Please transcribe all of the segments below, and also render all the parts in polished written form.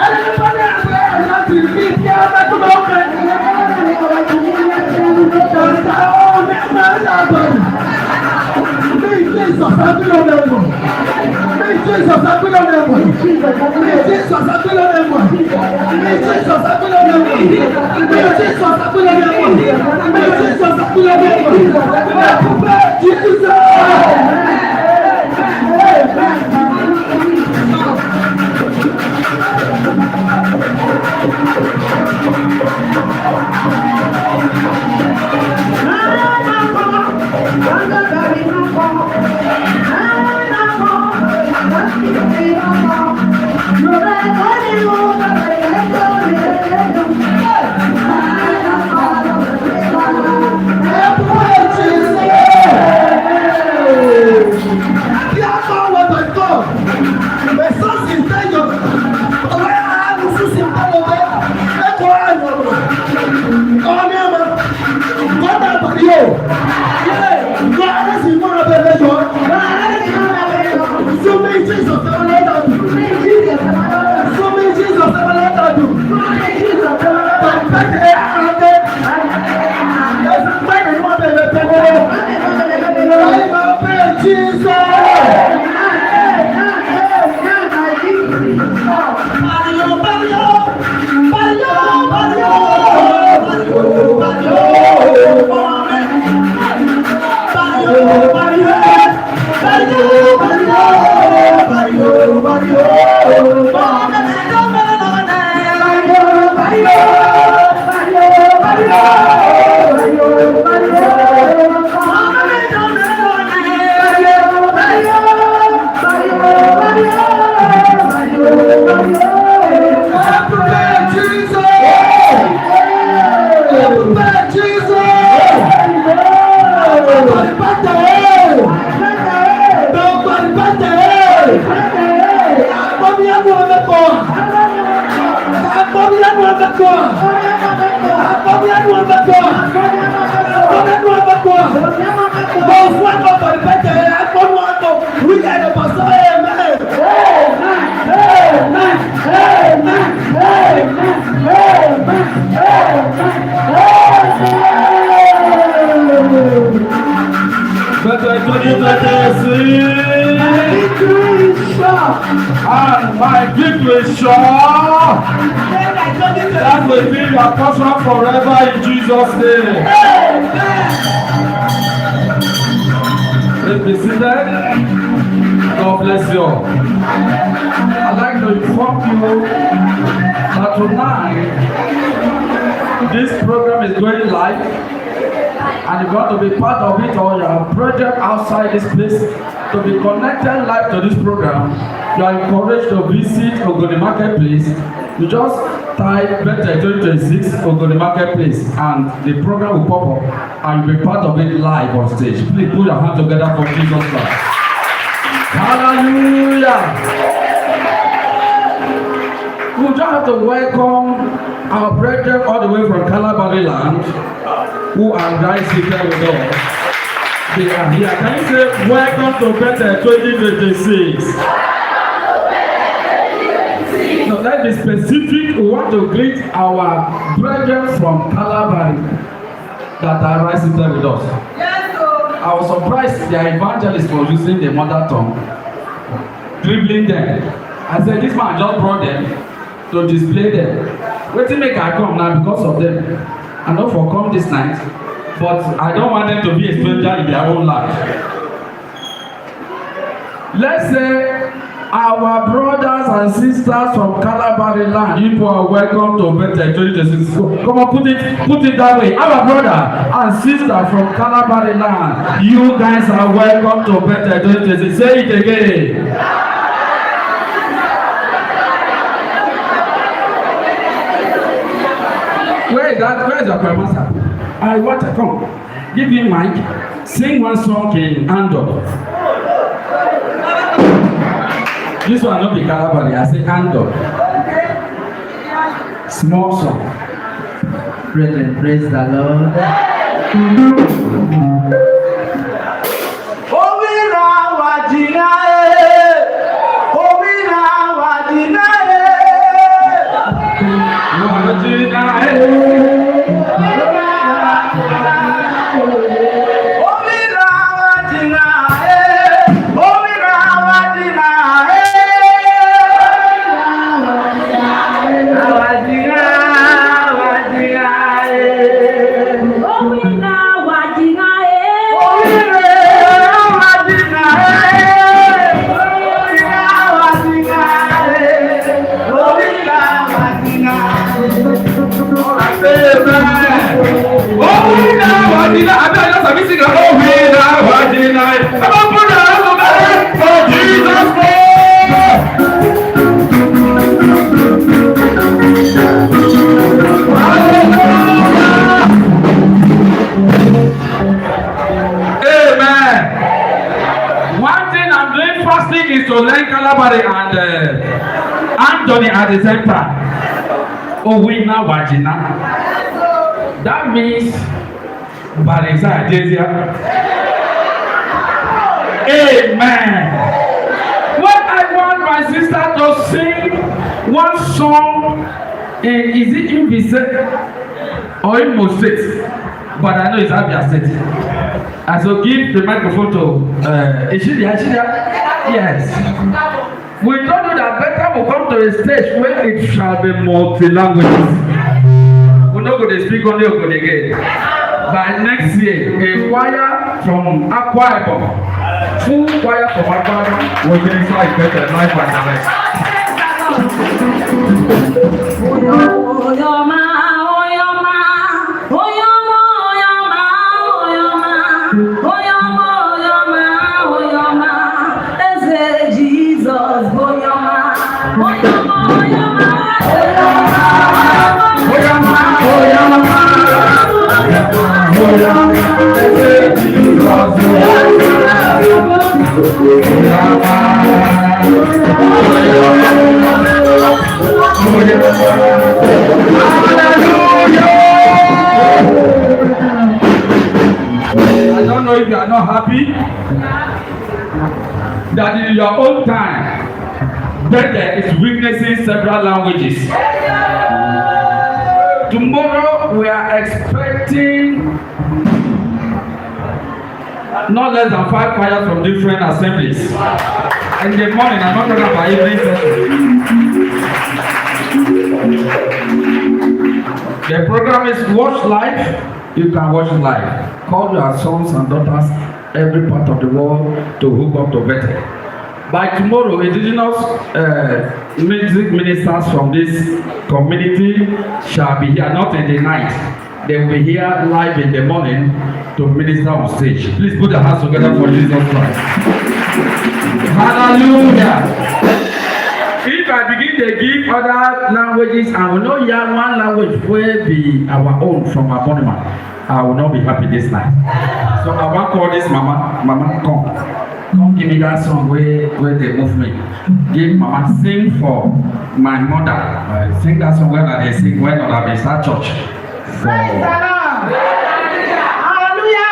Everybody And my victory is sure. That will be your portion forever in Jesus' name. Let's be seated. God bless you. I'd like to inform you that tonight this program is going live, and you got to be part of it, or your project outside this place to be connected live to this program. You are encouraged to visit Ogoni Marketplace. You just type better 2026 Ogoni Marketplace and the program will pop up and you'll be part of it live on stage. Please put your hands together for Jesus Christ. Hallelujah! We just have to welcome our brethren all the way from Calabari land who are guys seated with us. They are here. Can you say welcome to better 2026? No, let's be specific. We want to greet our brethren from Calabari that are right seated with us. Yes, I was surprised their evangelist was using the mother tongue, dribbling them. I said, this man just brought them to display them. Wait till make I come now because of them. I know for come this night, but I don't want them to be a stranger in their own life. Let's say our brothers and sisters from Calabari land, you are welcome to better 2026. Come on, put it that way. Our brother and sister from Calabari land, you guys are welcome to better 2026. Say it again. Where is your grandmaster? I want to come. Give him mic. Sing one song in Andor. This one not be Calabari. I say Andor. Small song. Brethren, praise the Lord. Oh, Barry and Anthony at the same time. Oh, we now watching now. That means Barisa Adesia. Amen. What I want my sister to sing one song, is it Invisible or in Moses? But I know it's Abia State. And so give the microphone to is she there? Yes. We told you that better will come to a stage where it shall be multi-languages. We're not going to speak only Ogoni again. By next year, a choir from Akwa Ibom, full choir from Akwa Ibom, will be inside better life and I don't know if you are not happy that in your own time Bethel is witnessing several languages. Tomorrow we are expecting not less than 5 choirs from different assemblies. In the morning, I'm not talking about evening session. The program is watch live. You can watch live. Call your sons and daughters every part of the world to hook up to Bethel. By tomorrow, indigenous music ministers from this community shall be here, not in the night. They will be here live in the morning to minister on stage. Please put your hands together for Jesus Christ. Hallelujah. If I begin to give other languages, I will not hear one language will be our own from Abonima. I will not be happy this night. So I want to call this mama, come give me that song where they move me. Give mama, sing for my mother. Sing that song when they sing when I start church. Praise the Lord. Hallelujah.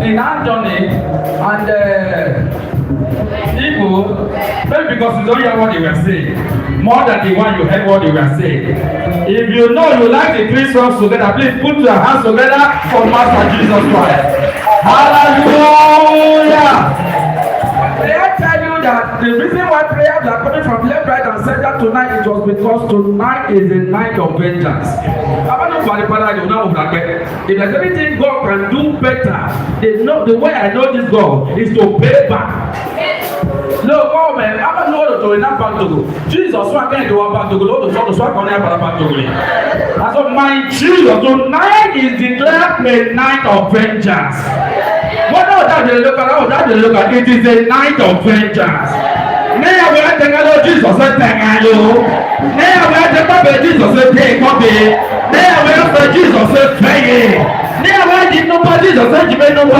in Anthony and Igbo, maybe because you don't hear what they were saying, more than the one you heard what they were saying. If you know you like the three songs together, please put your hands together for Master Jesus Christ. Hallelujah! May I tell you that the reason why prayers are coming from left, right, and center tonight is just because tonight is the night of vengeance. If there's anything God can do better, they know the way I know this God is to pay back. No, God, man, I don't know to enough back to go. Jesus, so I can't go back to go. So I can't back to go. And so my Jesus, tonight is declared a night of vengeance. What else that they look at? It is a night of vengeance. May I wear the Lord Jesus and thank you. May I wear the Bible Jesus and take copy. May I wear the Jesus and pray. May I wear the number Jesus and give me number.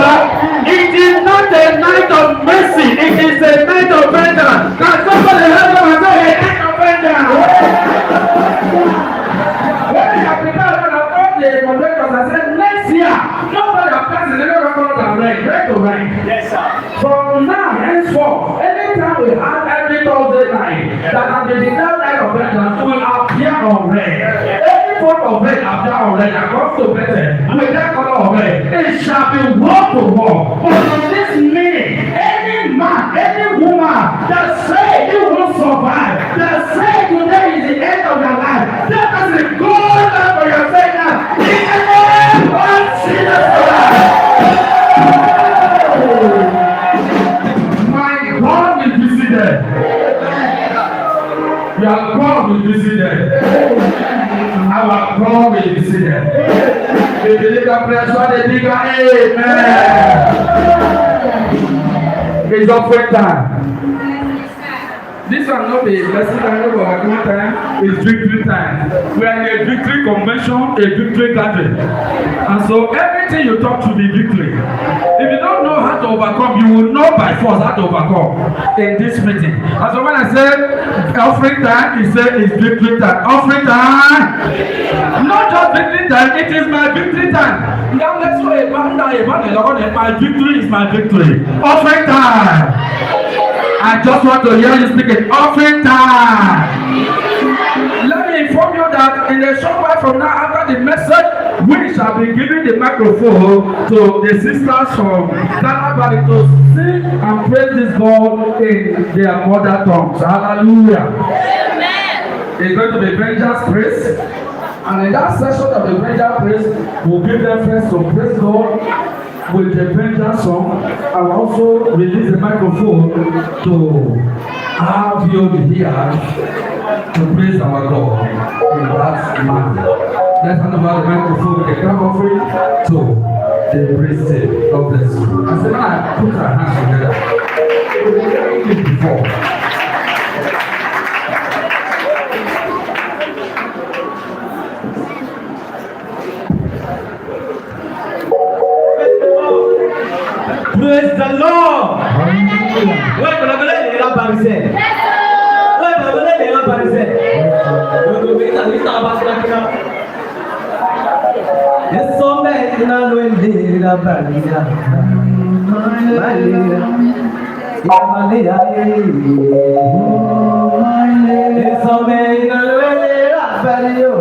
It is not a night of mercy. It is a night of vengeance. Can somebody help them and say a night of vengeance? When I have prepared for the moderators, I said next year, nobody has passed the little record and rain to rain. Yes, sir. From now henceforth, anytime we have every Thursday night that has been declared night of vengeance will appear on rain. Any form of rain appear on rain that comes to better with that color of rain, it shall be wall to wall. But on this minute, any man, any woman that say you will survive, that say today is the end of your life, that is a good life for yourself. If you believe that prayer, shout a bigger amen. It's offering time. This will not be a blessing time, but overcoming time is victory time. We are in a victory convention, a victory gathering. And so everything you talk to be victory. If you don't know how to overcome, you will know by force how to overcome in this meeting. And so when I say offering time, you say it's victory time. Offering time, not just victory time, it is my victory time. Now let's go my victory is my victory. Offering time. I just want to hear you speaking. Offering time. Let me inform you that in a short while from now, after the message, we shall be giving the microphone to the sisters from Ghana Valley to sing and praise this God in their mother tongues. Hallelujah. Amen. It's going to be Benjamin's praise. And in that session of the Benjamin praise, we'll give them first to praise God with the Benjamin song. I will also release the microphone to have you here to praise our God in that manner. Let's hand over the microphone with the clap offering to the praise team. God bless you. I said, when I put our hands together, before. Praise the Lord. Ouais, vous l'avez dit, il a apparu. Ouais, vous l'avez dit, il a apparu. Yes, so many na luende la barriga. Maria. Maria. Yes, so many na luende la barriga.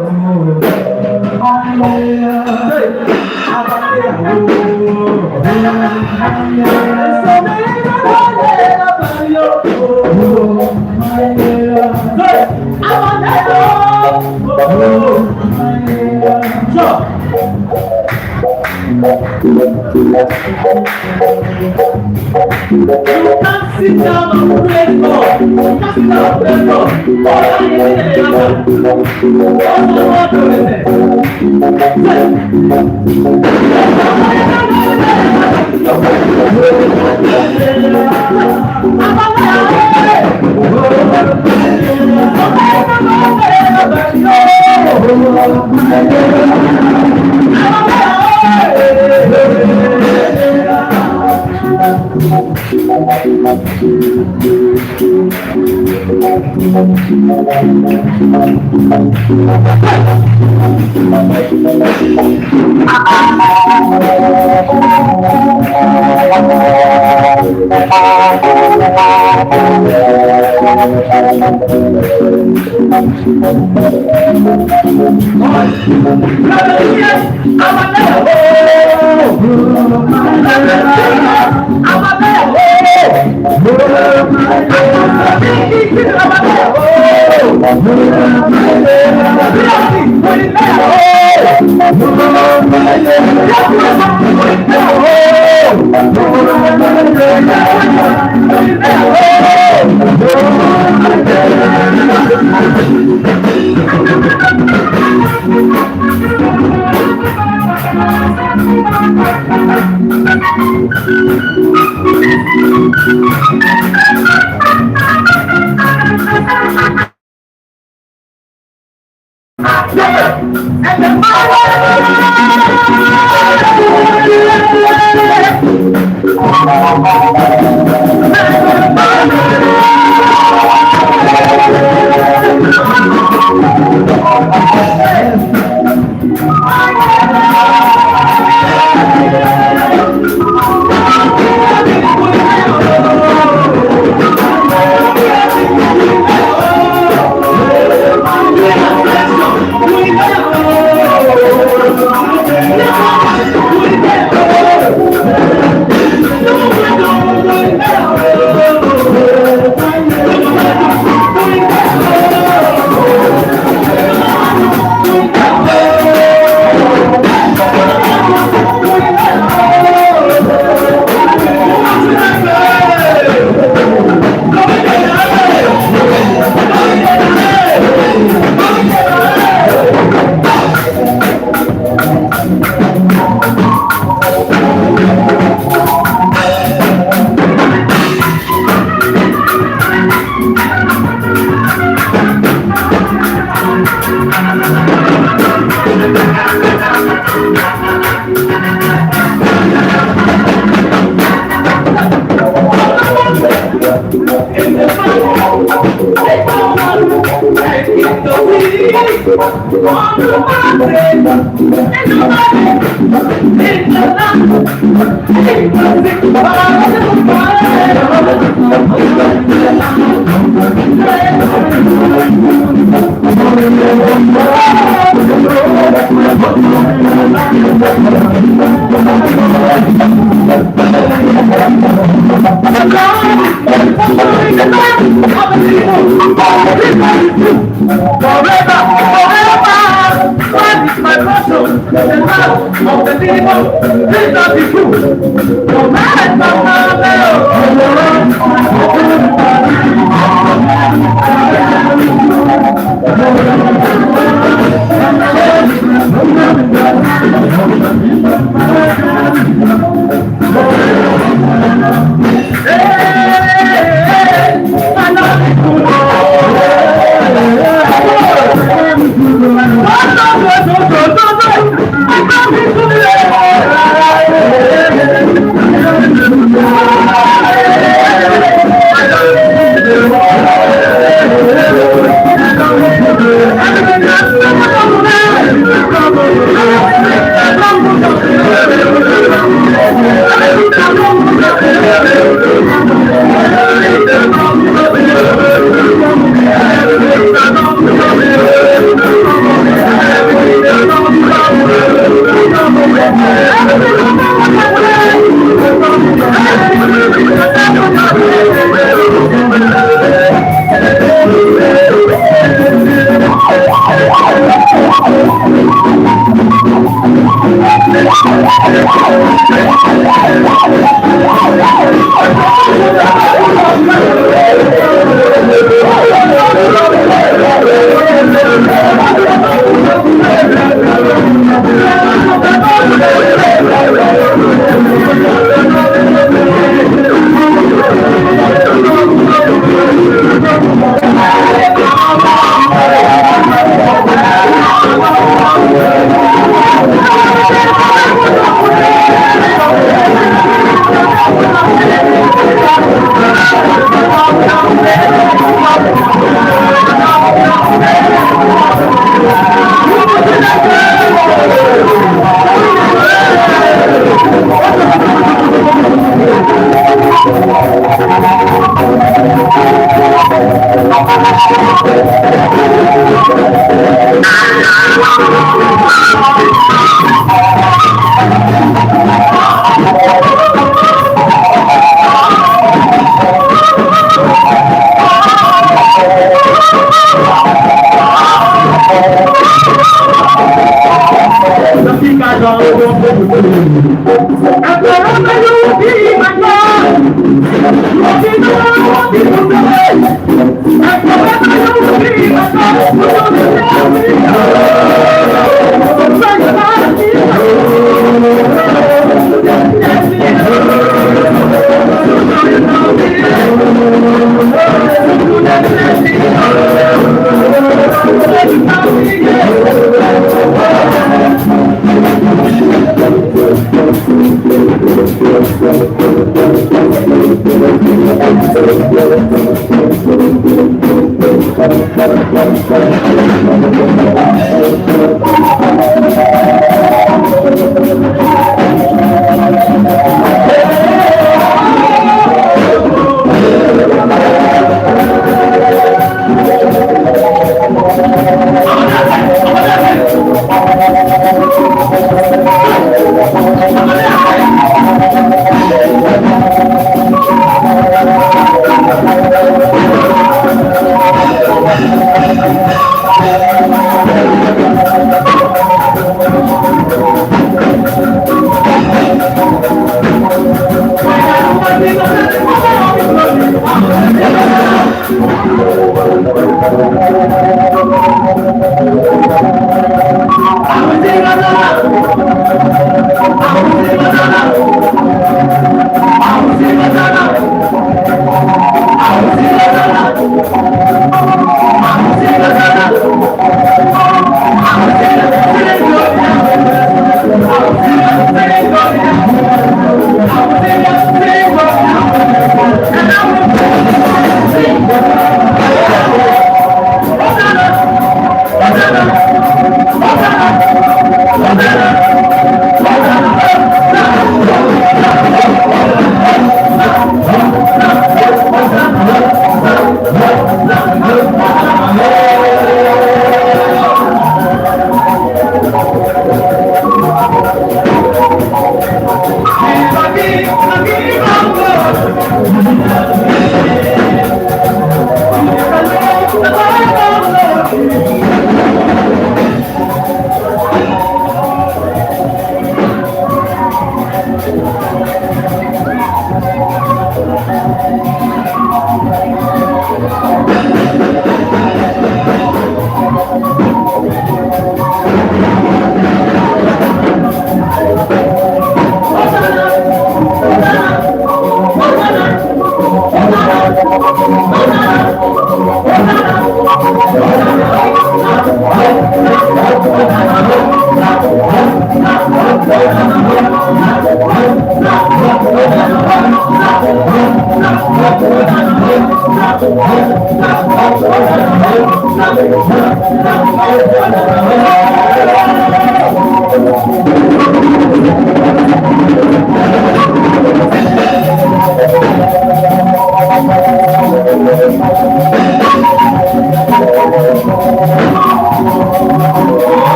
Maria. You can't sit down and praise God. You can't sit down and praise God. All I need is a answer. All the water is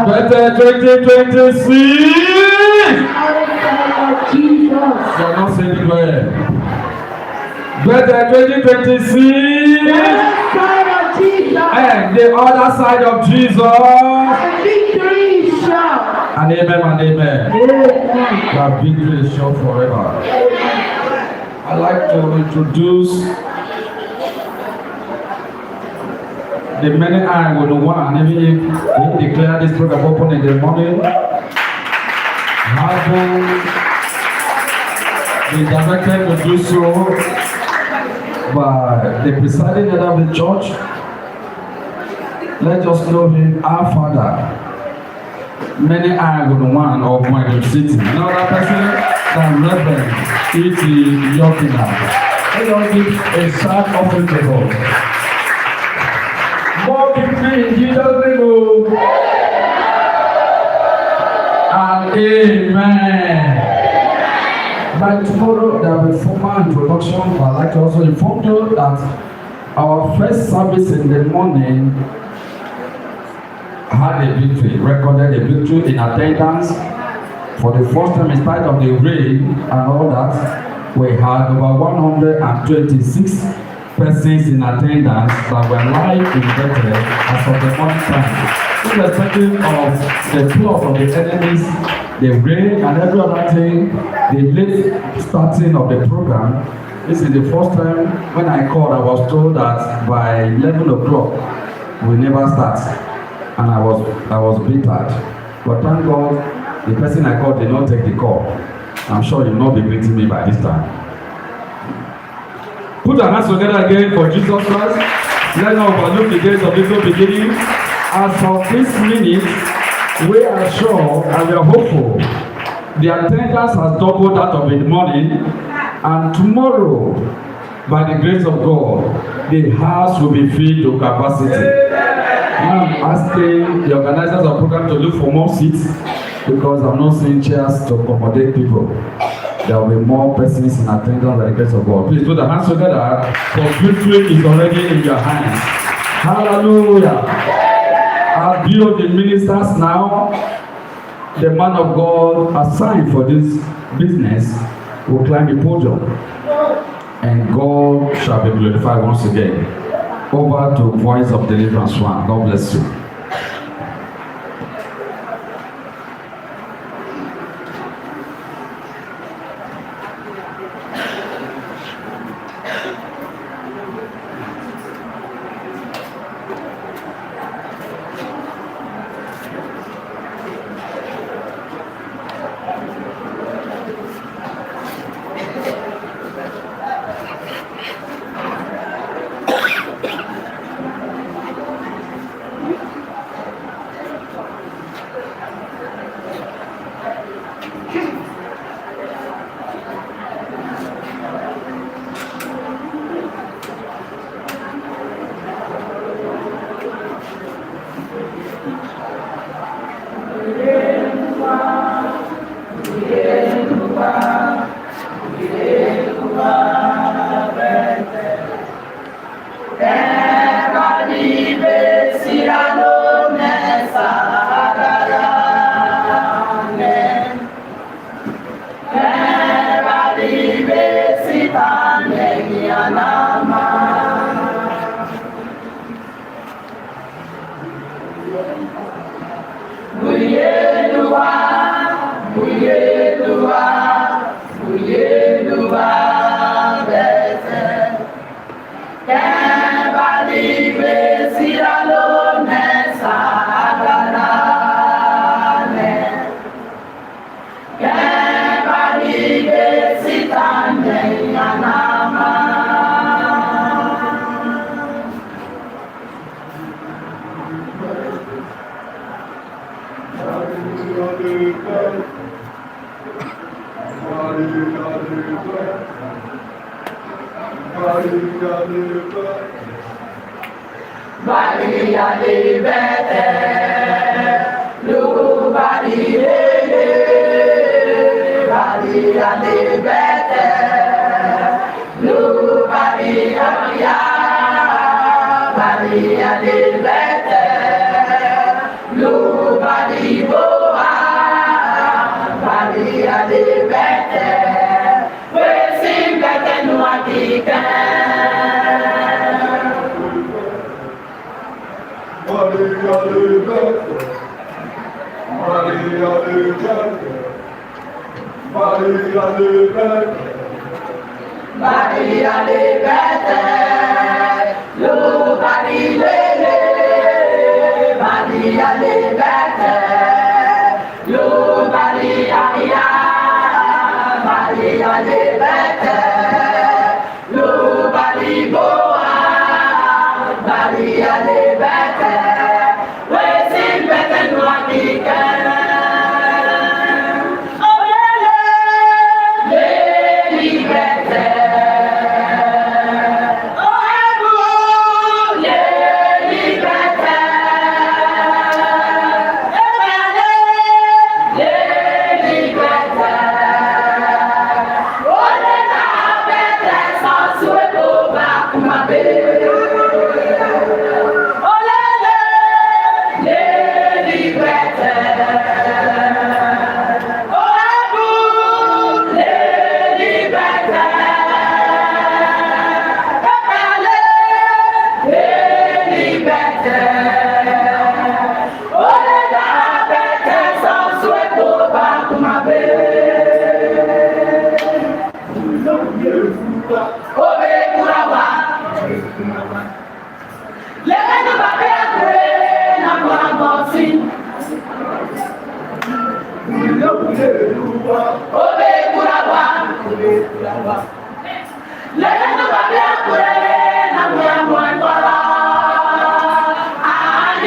Better 2026. You are not saying it well. Better 2026. And the other side of Jesus. Victory is sure. And amen and amen. That victory is sure forever. I'd like to introduce the many I will one. Maybe we declare this program open in the morning. Having been directed to do so by the presiding elder of the church, let us know him, our Father. Many are going one of my city. Another person than Reverend E.T. Yokina. Let us give a sad offering to God. More victory in Jesus' name. And amen. By tomorrow, there will be formal introduction. I'd like to also inform you that our first service in the morning had a victory, recorded a victory in attendance. For the first time, in spite of the rain and all that, we had over 126 persons in attendance that were live invited as of the morning time. Irrespective of the plot of the enemies, the rain and every other thing, the late starting of the program. This is the first time when I called, I was told that by 11 o'clock we never start, and I was bittered. But thank God, the person I called did not take the call. I'm sure you'll not be greeting me by this time. Put our hands together again for Jesus Christ. Let's not overlook the days of little beginning. As of this minute, we are sure and we are hopeful the attendance has doubled that of the morning, and tomorrow, by the grace of God, the house will be filled to capacity. Now I'm asking the organizers of the program to look for more seats because I'm not seeing chairs to accommodate people. There will be more persons in attendance by the grace of God. Please put the hands together, for victory is already in your hands. Hallelujah. I'll build the ministers now. The man of God assigned for this business will climb the podium, and God shall be glorified once again. Over to Voice of Deliverance 1. God bless you.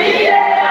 Yeah.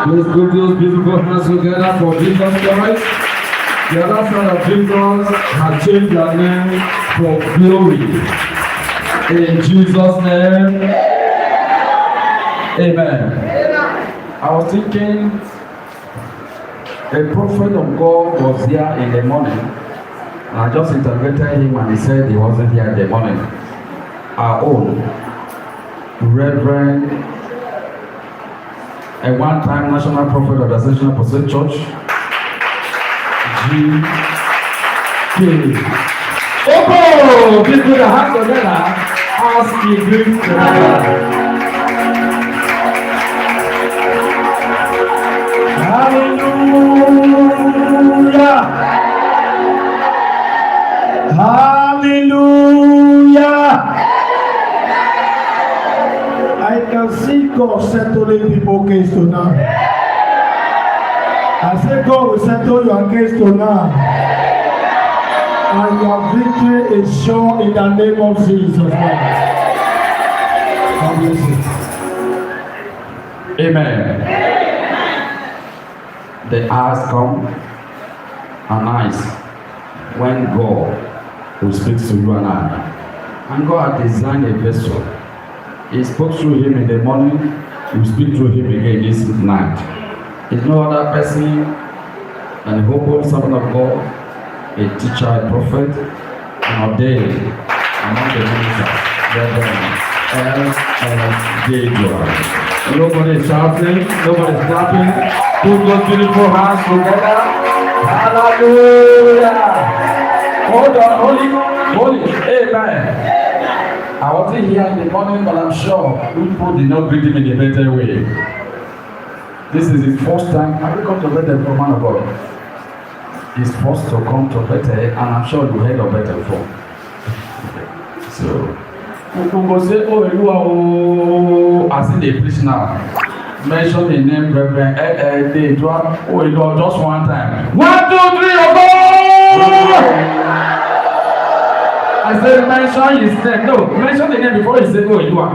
Let's put those beautiful hands together for Jesus Christ. The other side of Jesus has changed their name for glory. In Jesus' name, amen. I was thinking a prophet of God was here in the morning. And I just interrogated him and he said he wasn't here in the morning. Our own Reverend, a one-time national prophet of the Ascension Apostolic Church, G.K. Oh, please put your hands together as he brings the Hallelujah! Hallelujah! I can see God settling people's case tonight. I say God will settle your case tonight. And your victory is sure in the name of Jesus Christ. God bless you. Amen. The hours come and nice when God will speak to you and I. And God has designed a vessel. He spoke through him in the morning, he will speak through him again this night. It's no other person than a humble servant of God, a teacher, a prophet, and ordained among the ministers, Reverend L.L. Nobody is shouting, nobody is clapping. Put those beautiful hands together. Hallelujah! Hold on, holy, amen. I wasn't here in the morning, but I'm sure people did not greet him in a better way. This is his first time. Have you come to Bethel for man of God? He's forced to come to Bethel, and I'm sure you heard of Bethel before. So, people go say, oh, as in they preach now. Mention the name Reverend oh, it was just one time. 1, 2, 3, go! I said mention his name. No, mention the name before you say, oh, you are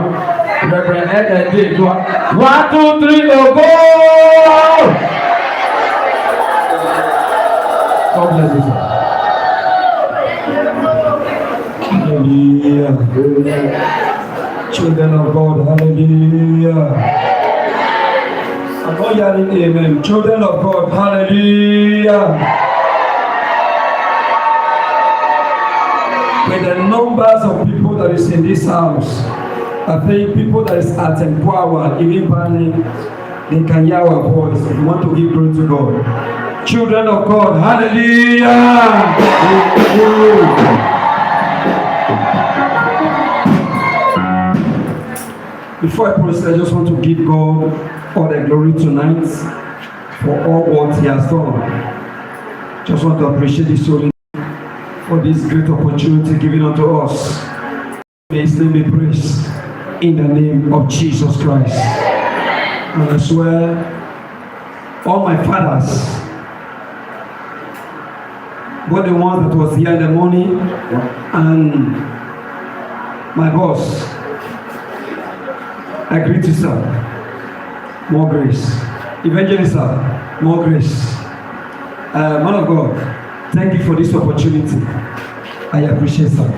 Reverend you are 1, 2, 3, go! God bless you, sir. Hallelujah. Children of God, hallelujah. I'm not hearing amen. Children of God, hallelujah. With the numbers of people that is in this house, I think people that is at empower, even planning, they can hear our voice. If you want to give glory to God. Children of God, hallelujah. Before I proceed, I just want to give God all the glory tonight for all what He has done. Just want to appreciate His holy for this great opportunity given unto us. May His name be praised. in the name of Jesus Christ. And I swear, all my fathers, both the ones that was here in the morning and my boss, I greet you, sir. More grace. Evangelist, sir, more grace. Man of God, thank you for this opportunity. I appreciate, sir.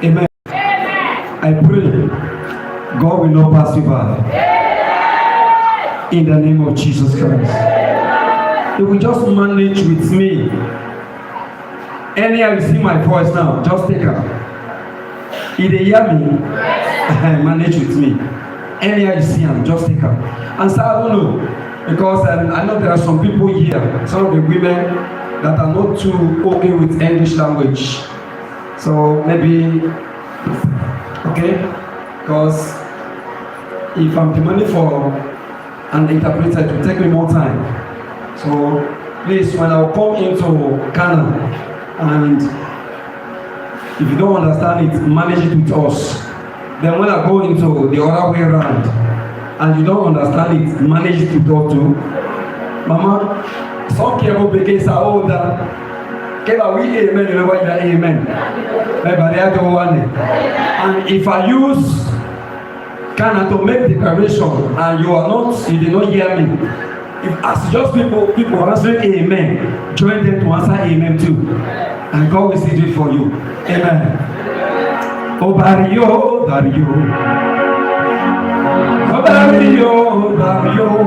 Amen. I pray God will not pass you by. In the name of Jesus Christ. You will just manage with me. Anyhow you see my voice now, just take her. If they hear me, manage with me. Anyhow you see him, just take her. And so I don't know, because I know there are some people here, some of the women that are not too okay with English language. So maybe, okay, because if I'm demanding for an interpreter, it will take me more time. So please, when I come into Ghana, and if you don't understand it, manage it with us. Then when I go into the other way around, and you don't understand it, manage it with us too. Mama, some people begin are older. Keva we amen, you know what amen. And if I use Ghana to make declaration and you did not hear me, if as just people answering amen, join them to answer amen too, and God will see it for you. Amen. Oh Barrio, Barrio, oh Barrio, Barrio,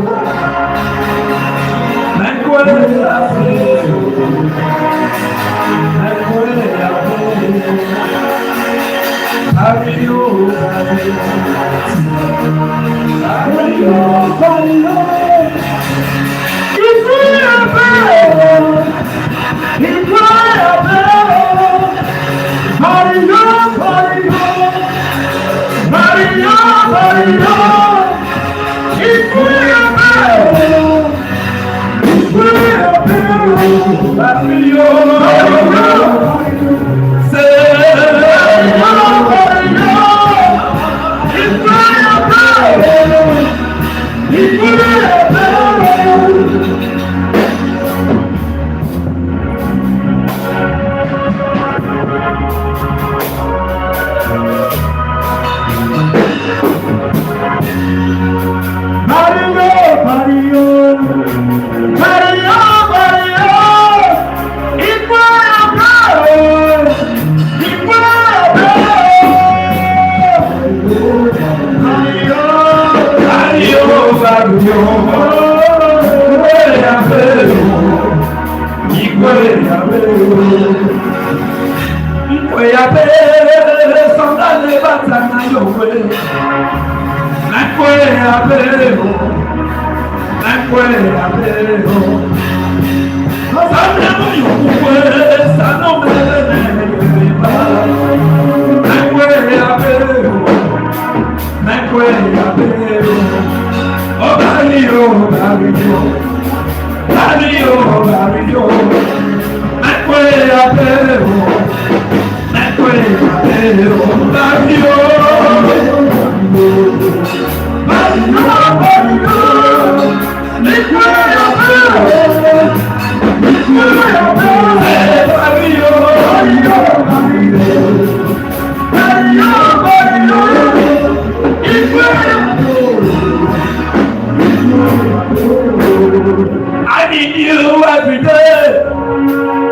I need you every day.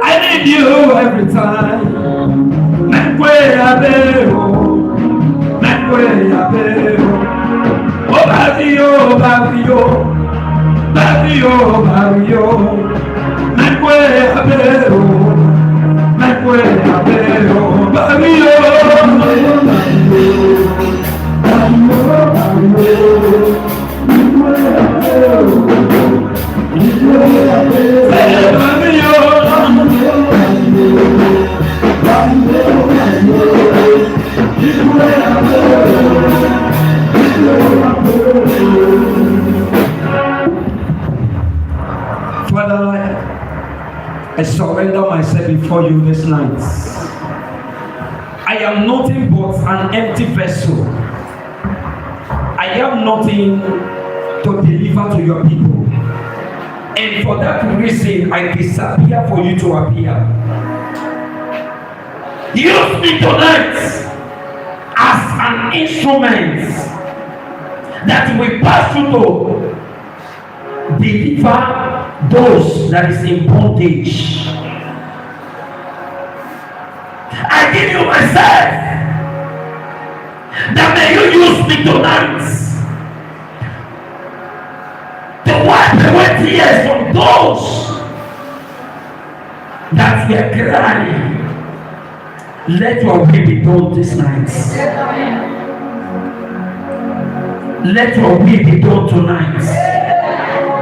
I need you every time. Oh Barrio, Barrio, Barrio, Barrio. Father, I surrender myself before you this night. I am nothing but an empty vessel. have nothing to deliver to your people. And for that reason, I disappear for you to appear. Use me tonight as an instrument that will pass through to deliver those that is in bondage. I give you myself, that may you use me tonight to wipe away tears from those that were crying. Let your will be done this night. Let your will be done tonight.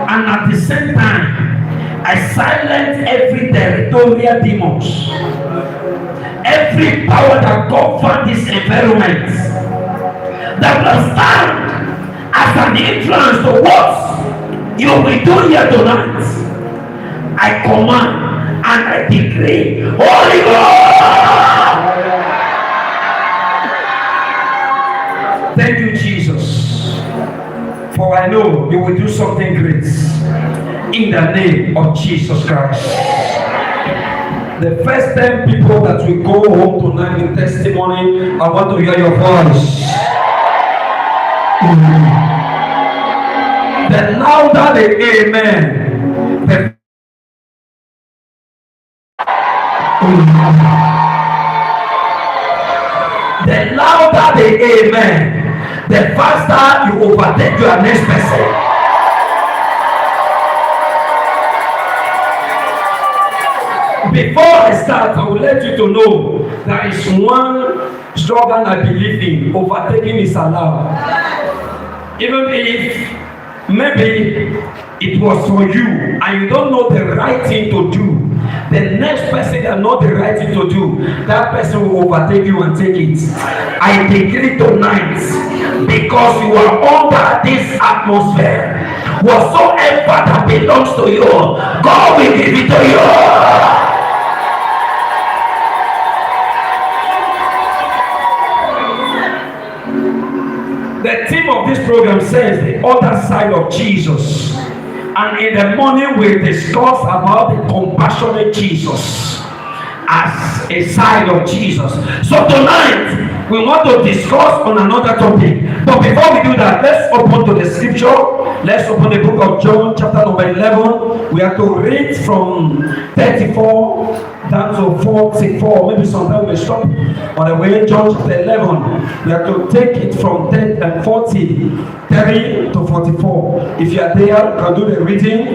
And at the same time, I silence every territorial demons, every power that governs this environment, that will stand as an influence to what you will do here tonight. I command and I decree, Holy Ghost! Thank you, Jesus, for I know you will do something great in the name of Jesus Christ. The first 10 people that will go home tonight in testimony, I want to hear your voice. The louder the amen, the louder the amen, the faster you overtake your next person. Before I start, I will let you to know there is one slogan I believe in: overtaking is allowed. Even if maybe it was for you and you don't know the right thing to do, the next person that knows the right thing to do, that person will overtake you and take it. I decree tonight, because you are under this atmosphere, whatsoever that belongs to you, God will give it to you. The theme of this program says the other side of Jesus. And in the morning we discuss about the compassionate Jesus as a side of Jesus. So tonight we want to discuss on another topic. But before we do that, let's open to the scripture. Let's open the book of John chapter number 11. We have to read from 34 down to 44. Maybe sometime we stop on the way. John chapter 11. We have to take it from 30 to 44. If you are there, you can do the reading.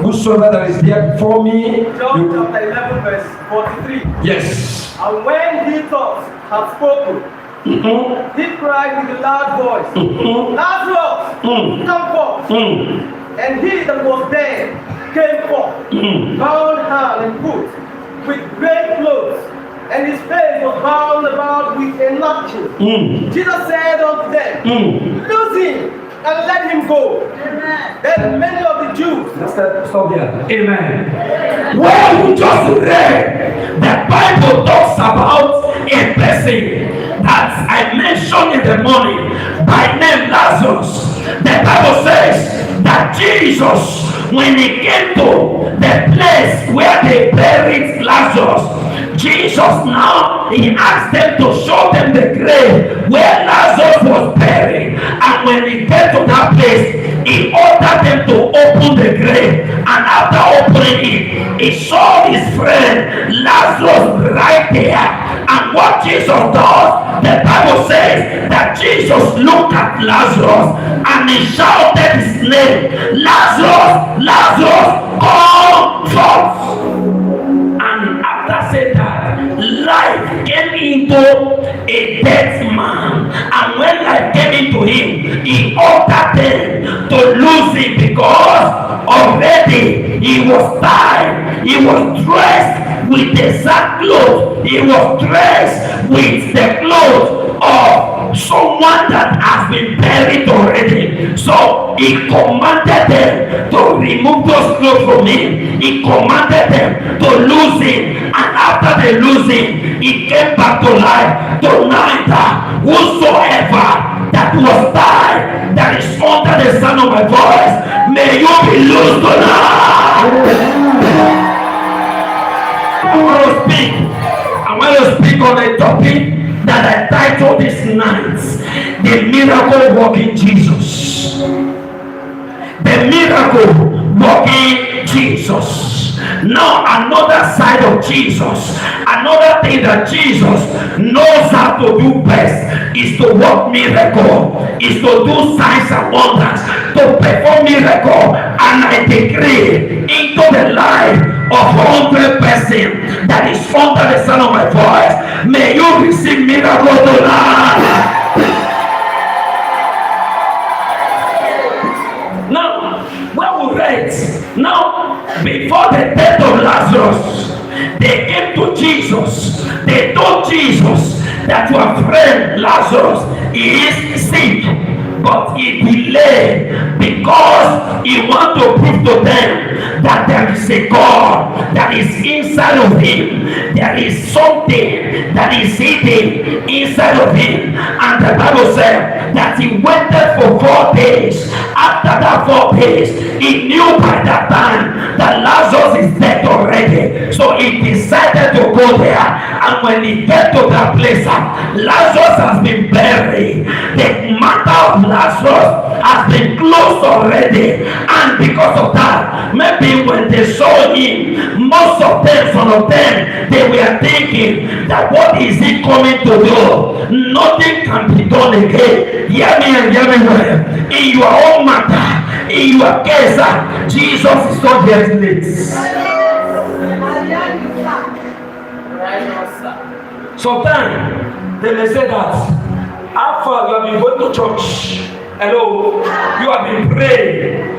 Whosoever that is there before me. John chapter 11 verse 43. Yes. And when he thought had spoken, he cried with a loud voice, Lazarus, come forth. And he that was dead came forth, bound hand and foot, with great clothes, and his face was bound about with a napkin. Jesus said unto them, Loose him, and let him go. Amen. Then many of the Jews. Stop here. Amen. Well, you just read, the Bible talks about a person that I mentioned in the morning by name Lazarus. The Bible says that Jesus, when he came to the place where they buried Lazarus, Jesus now, he asked them to show them the grave where Lazarus was buried. And when he came to that place, he ordered them to open the grave. And after opening it, he saw his friend Lazarus right there. And what Jesus does, the Bible says that Jesus looked at Lazarus and he shouted his name, Lazarus, Lazarus, come forth. And after saying that, life came into a dead man. And when life came into him, he ordered them to lose him, because already he was tired. He was dressed with the sackcloth. He was dressed with the clothes of someone that has been buried already. So he commanded them to remove those clothes from him. He commanded them to lose him. And after they lose him, he came back to life. Tonight, whosoever that was died, that is under the sound of my voice, may you be loosed tonight. I want to speak on a topic that I titled this night, the miracle working Jesus. The miracle working Jesus. Now another side of Jesus, another thing that Jesus knows how to do best is to work miracle, is to do signs and wonders, to perform miracle. And I decree into the life of 100 person that is under the sound of my voice, may you receive miracle tonight. Now, when we read, now before the death of Lazarus, they came to Jesus. They told Jesus that your friend Lazarus is sick. But he delayed because he wanted to prove to them that there is a God that is inside of him. There is something that is hidden inside of him. And the Bible said that he waited for 4 days. After that 4 days, he knew by that time that Lazarus is dead already. So he decided to go there. And when he get to that place, Lazarus has been buried. The matter of Lazarus has been closed already. And because of that, maybe when they saw him, most of them, some of them, they were thinking that what is he coming to do? Nothing can be done again. Hear me and hear me well. In your own matter, in your case, Jesus is not yet late. Sometimes they may say that after you have been going to church, hello, you have been praying,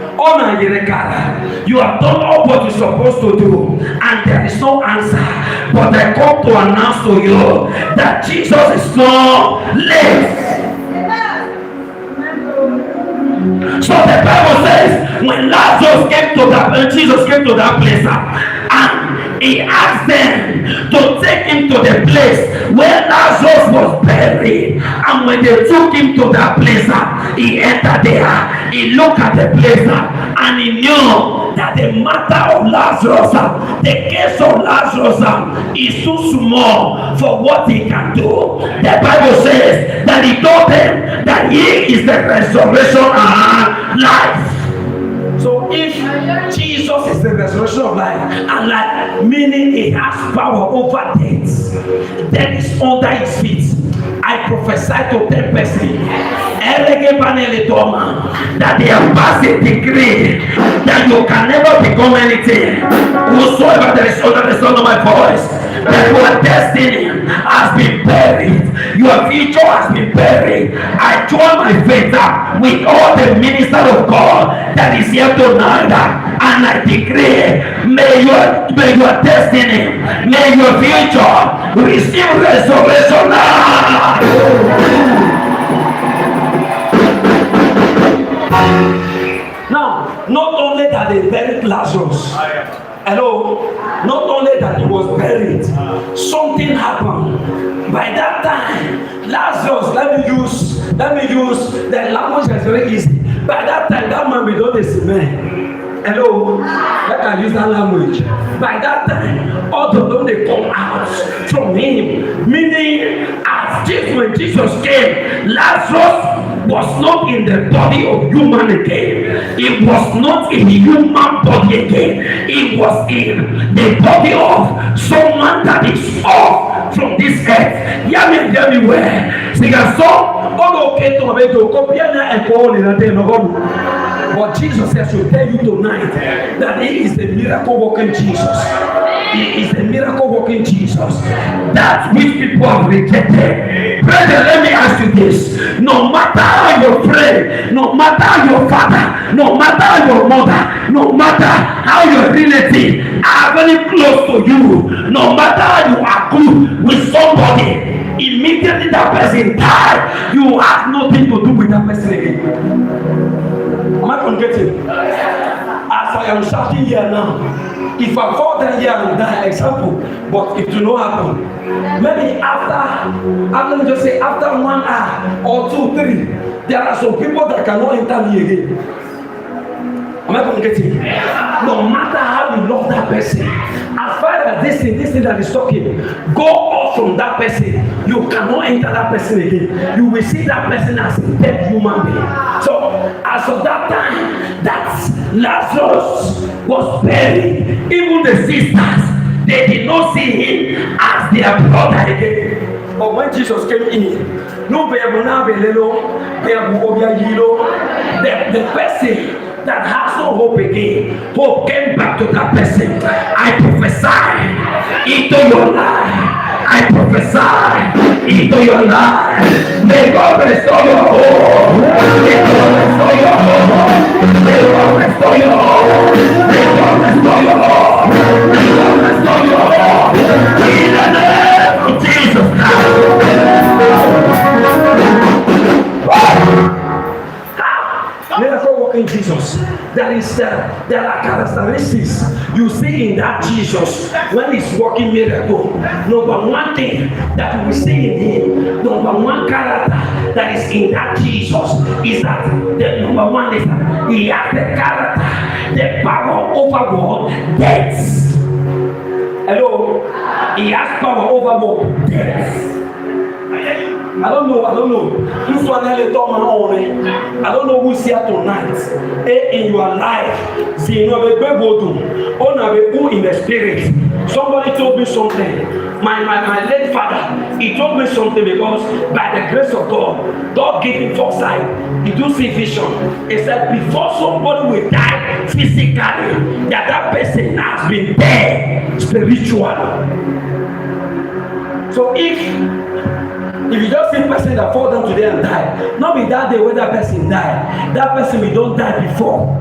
you have done all what you're supposed to do, and there is no answer. But I come to announce to you that Jesus is not late. So the Bible says when Lazarus came to that, Jesus came to that place, and he asked them to take him to the place where Lazarus was buried. And when they took him to that place, he entered there. He looked at the place and he knew that the matter of Lazarus, the case of Lazarus is too small for what he can do. The Bible says that he told them that he is the resurrection and life. So if Jesus is the resurrection of life and life, meaning he has power over death, death is under his feet. I prophesy to 10 persons that they have passed a decree that you can never become anything. Whosoever there is under the sound of my voice, that your destiny has been buried, your future has been buried. I join my faith with all the ministers of God that is here tonight, and I decree, may your destiny, may your future receive resurrection now. Now, not only that they buried Lazarus, hello, not only that he was buried, something happened. By that time, Lazarus, let me use the language that's very easy. By that time, that man will not see man. Hello, let I use that language. By that time, all of them they come out from him. Meaning, when Jesus came, Lazarus was not in the body of human again. It was not in human body again. It was in the body of someone that is off from this earth. Hear me well. But Jesus says to tell you tonight that he is the miracle working Jesus. He is the miracle working Jesus. That which people have rejected. Brother, let me ask you this. No matter how you pray, no matter your father, no matter your mother, no matter how your relative are very close to you, no matter how you are good with somebody, immediately that person died, you have nothing to do with that person again. Am I getting? As I I am shouting here now. If I fall down here and die, example, but it will not happen. Maybe after let me just say, after 1 hour or 2, 3, there are some people that cannot enter me again. Am I communicating? No matter how you love that person, as far as this thing that is talking, go off from that person. You cannot enter that person again. You will see that person as a dead human being. So, as of that time, that Lazarus was buried. Even the sisters, they did not see him as their brother again. But when Jesus came in, no the person that has no hope again, hope came back to that person. I prophesy into your life. I prophesy into your life. May God restore your hope. May God restore your hope. May God restore your hope. May God restore your hope. May God restore your hope. In the name of Jesus Christ. Miracle working Jesus. There are characteristics you see in that Jesus when he's working miracle. Number one thing that we see in him, number one character that is in that Jesus is that the number one is that he has the character, the power over what? Death. Hello? He has power over what? Death. I don't know. I don't know who's here tonight. In your life, in the spirit. Somebody told me something. My late father, he told me something because by the grace of God, God gave him foresight. He do see vision. He said before somebody will die physically, that person has been dead spiritually. So if you just see a person that fall down today and die, not be that day when that person die. That person will don't die before.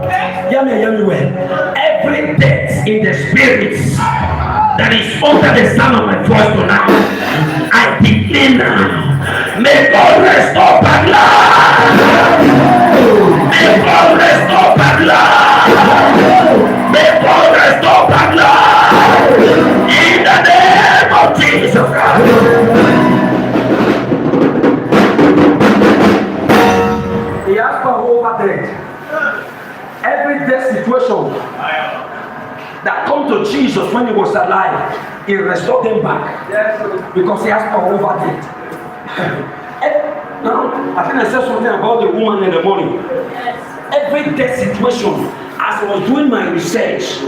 Hear me well. Every death in the spirits that is under the sound of my voice tonight, I declare now, may God restore back life. May God restore back life. May God restore back life. In the name of Jesus Christ. He has power over death. Every death situation that come to Jesus when he was alive, he restored them back. Because he has power over death. Now, I think I said something about the woman in the morning. Every death situation, as I was doing my research,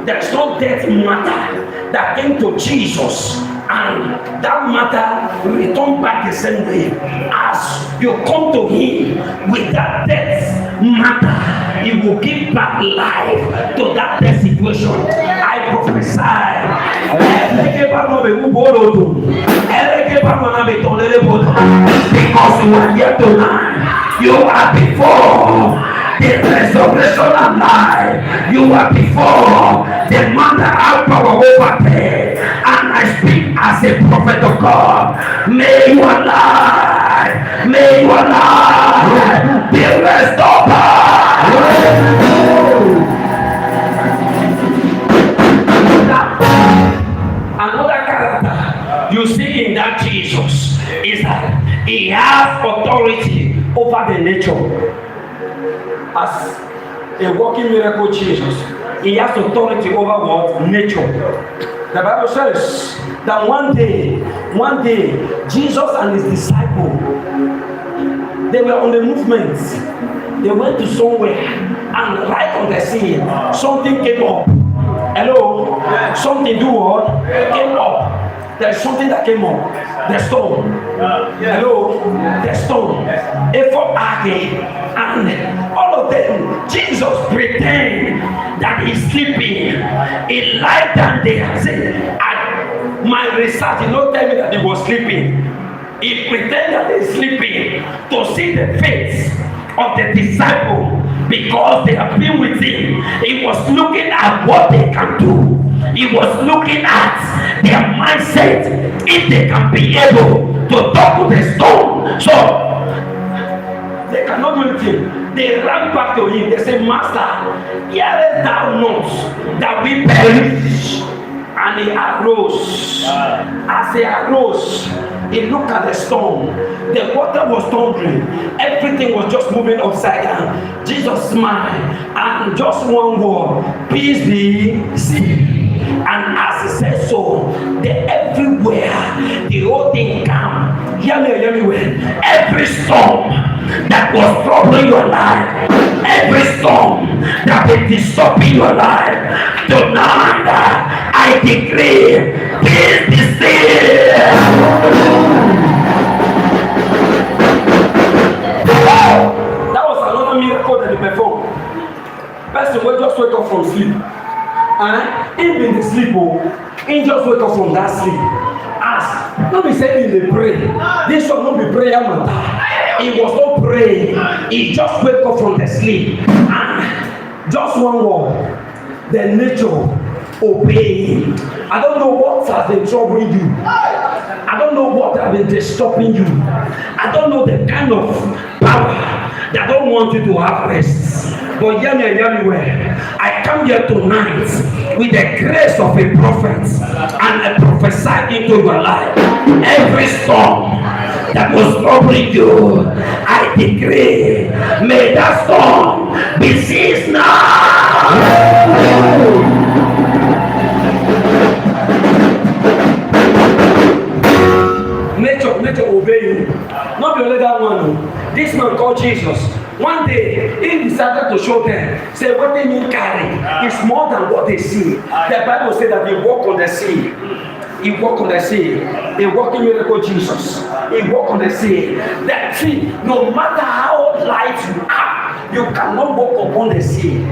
there is no death matter that came to Jesus. And that matter return back the same way. As you come to him with that death matter, he will give back life to that death situation. I prophesy. Because you are here tonight, you are before the resurrection of life. You are before the man that has power over death. And I speak as a prophet of God. May your life be restored. Another character you see in that Jesus is that he has authority over the nature. As a walking miracle Jesus, he has authority over what? Nature. The Bible says that one day, Jesus and his disciples, they were on the movement. They went to somewhere, and right on the scene, something came up. Hello? Something do what? Came up. There's something that came up. The stone. Hello? The stone. And all of them, Jesus pretend that he's sleeping. He lied down there and said, my research did not tell me that he was sleeping. He pretended that he's sleeping to see the face of the disciple because they have been with him. He was looking at what they can do. He was looking at their mindset, if they can be able to talk to the stone. So they cannot do anything. They ran back to him. They said, Master, hearest thou not that we perish? And he arose. As he arose, he looked at the storm. The water was thundering. Everything was just moving upside down. Jesus smiled and just one word, peace be still. And as he said so, everywhere, the whole thing calm. Hear me well. Every storm that was troubling your life, every storm that been disturbing your life, tonight I decree, peace be still. That was another miracle that he performed. Person will just wake up from sleep. And he been asleep, he just wake up from that sleep. Ask, not be saying they pray. This should not be prayer matter. He was not praying. He just wake up from the sleep. And just one word, the nature obey him. I don't know what has been troubling you. I don't know what has been disturbing you. I don't know the kind of power that don't want you to have rest. But hear me well. I come here tonight with the grace of a prophet and I prophesy into your life. Every storm that was troubling you, I decree, may that storm be ceased now. Nature obey you. Not the other one. This man called Jesus. One day, he decided to show them, say, what they mean carry is more than what they see. The Bible said that he walked on the sea. He walked on the sea. He walked in miracle Jesus. He walked on the sea. That sea, no matter how light you are, you cannot walk upon the sea.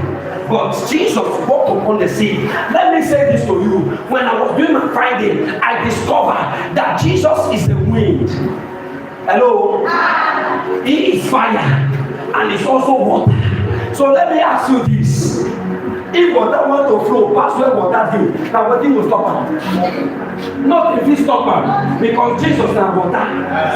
But Jesus walked upon the sea. Let me say this to you. When I was doing my finding, I discovered that Jesus is the wind. Hello? He is fire. And it's also water. So let me ask you this. If water want to flow past where water is, now what will stop am? Not if he stop am, because Jesus na water.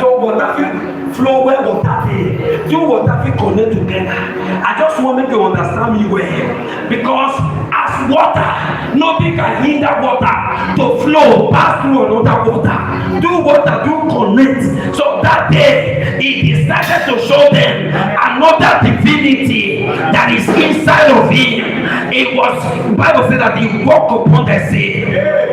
So water will flow where water is. Two water will connect together. I just want make you understand me well. Because as water, nothing can hinder water to flow pass through another water. Two water do connect. So that day, he decided to show them another divinity that is inside of him. It was, the Bible said that he walked upon the sea.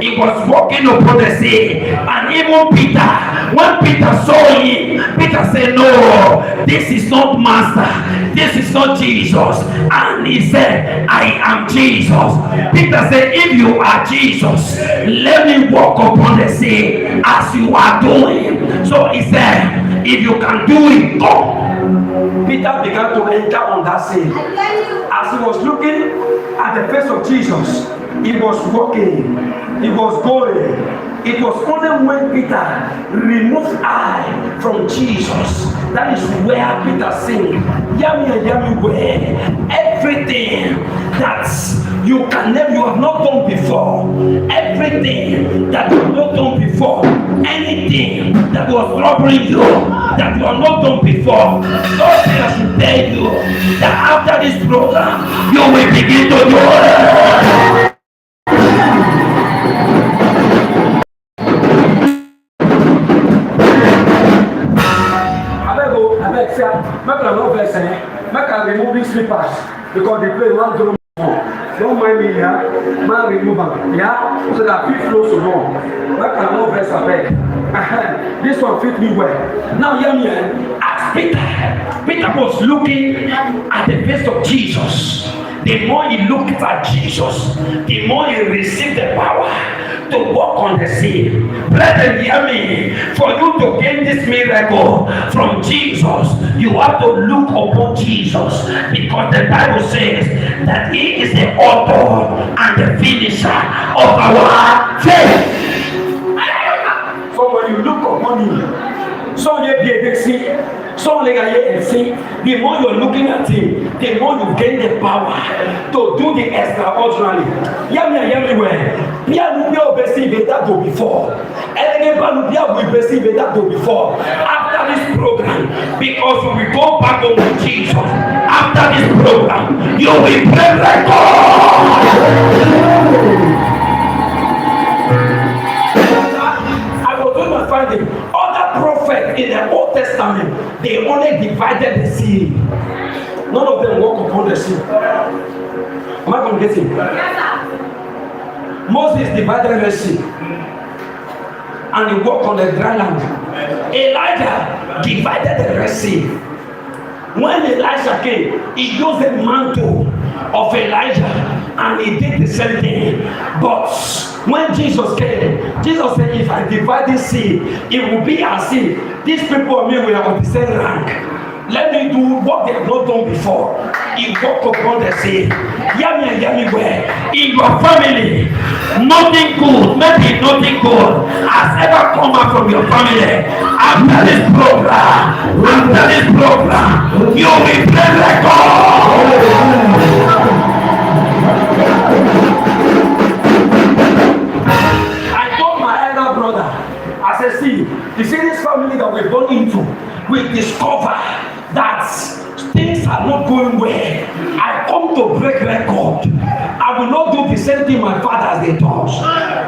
He was walking upon the sea. And even Peter, when Peter saw him, Peter said, no, this is not master. This is not Jesus. And he said, I am Jesus. Peter said, if you are Jesus, let me walk upon the sea as you are doing. So he said, if you can do it, go. Peter began to enter on that sea. As he was looking at the face of Jesus, he was walking, he was going. It was only when Peter removed eye from Jesus, that is where Peter sing, yummy way. Everything that you have not done before, everything that you have not done before, anything that was troubling you, that you have not done before, God said I should tell you that after this program, you will begin to do it. Make I remove these slippers because they play one drum. Don't mind me here. Man, remove them. Yeah? So that feet flow so long. Make I remove this away. This one fit me well. Now, hear me. As Peter was looking at the face of Jesus. The more he looked at Jesus, the more he received the power to walk on the sea. Brethren, hear me. For you to gain this miracle from Jesus, you have to look upon Jesus, because the Bible says that he is the author and the finisher of our faith. So when you look upon him, so you be a see. So the more you're looking at him, the more you gain the power to do the extraordinary. Hear me well. Pierre will be obeying that before. After this program, because we will go back home with Jesus. After this program, you will break record. I was doing my finding. Other prophets in the Old Testament, they only divided the sea. None of them walk upon the sea. Am I communicating? Yes, sir. Moses divided the sea and he walked on the dry land. Elijah divided the Red Sea. When Elijah came, he used the mantle of Elijah and he did the same thing. But when Jesus came, Jesus said, if I divide this sea, it will be as if these people and me were of the same rank. Let me do what they have not done before. He walked upon the sea. Hear me and hear me well. In your family, nothing good, maybe nothing good has ever come out from your family. After this program, you will play record. I told my elder brother, I said, see, you see this family that we've gone into, we discover that things are not going well. I come to break record. I will not do the same thing my fathers they done.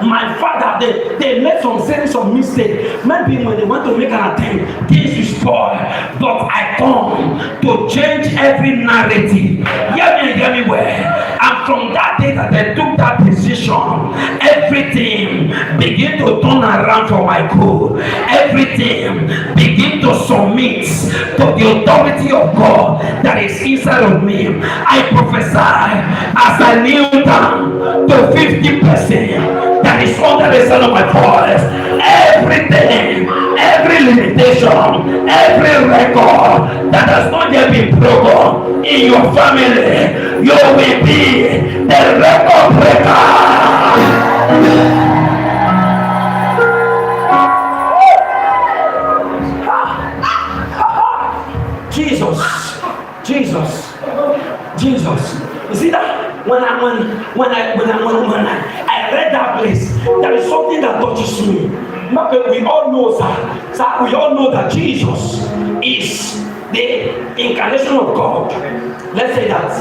My father, they made some series of mistakes. Maybe when they want to make an attempt, things will spoil. But I come to change every narrative. Hear me well. And from that day that they took that decision, everything began to turn around for my good. Everything began to submit to the authority of God that is inside of me. I prophesy as I kneel down to 50% that is under the sound of my voice. Everything, every limitation, every record that has not yet been broken in your family, you will be the record breaker. Jesus. You see that when I read that place, there is something that touches me. We all know, sir, we all know that Jesus is the incarnation of God. Let's say that.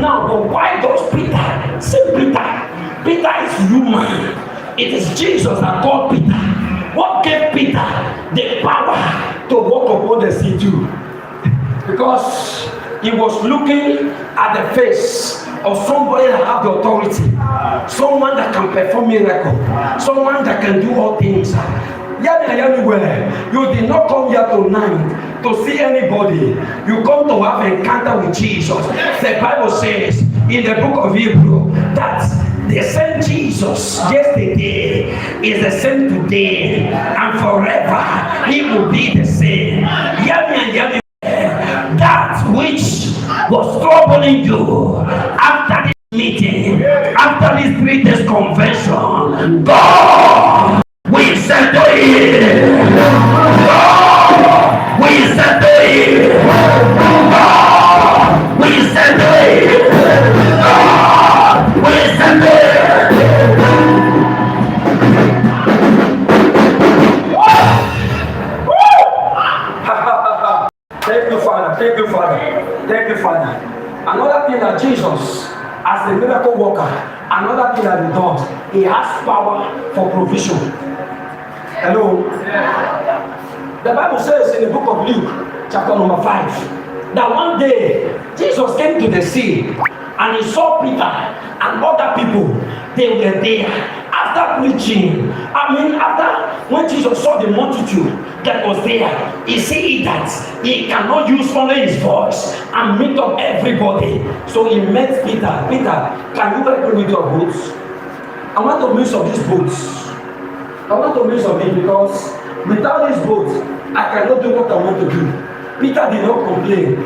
Now, but why does Peter say Peter? Peter is human. It is Jesus that called Peter. What gave Peter the power to walk upon the sea too? Because he was looking at the face of somebody that have the authority, someone that can perform miracle, someone that can do all things. You did not come here tonight to see anybody. You come to have an encounter with Jesus. The Bible says in the book of Hebrews that the same Jesus yesterday is the same today and forever. He will be the same. Hear me. That which was troubling you after this meeting, after this 3 days convention, God will settle it. God will settle it. God will settle it. God will settle it. Thank you, Father. Another thing that Jesus, as a miracle worker, another thing that he does, he has power for provision. Hello? The Bible says in the book of Luke, chapter number 5, that one day Jesus came to the sea and he saw Peter and other people. They were there. After preaching, after when Jesus saw the multitude that was there, he see that he cannot use only his voice and meet up everybody. So he met Peter. Peter, can you help me with your boats? I want to mix of these boats. I want to mix of it because without this boat, I cannot do what I want to do. Peter did not complain.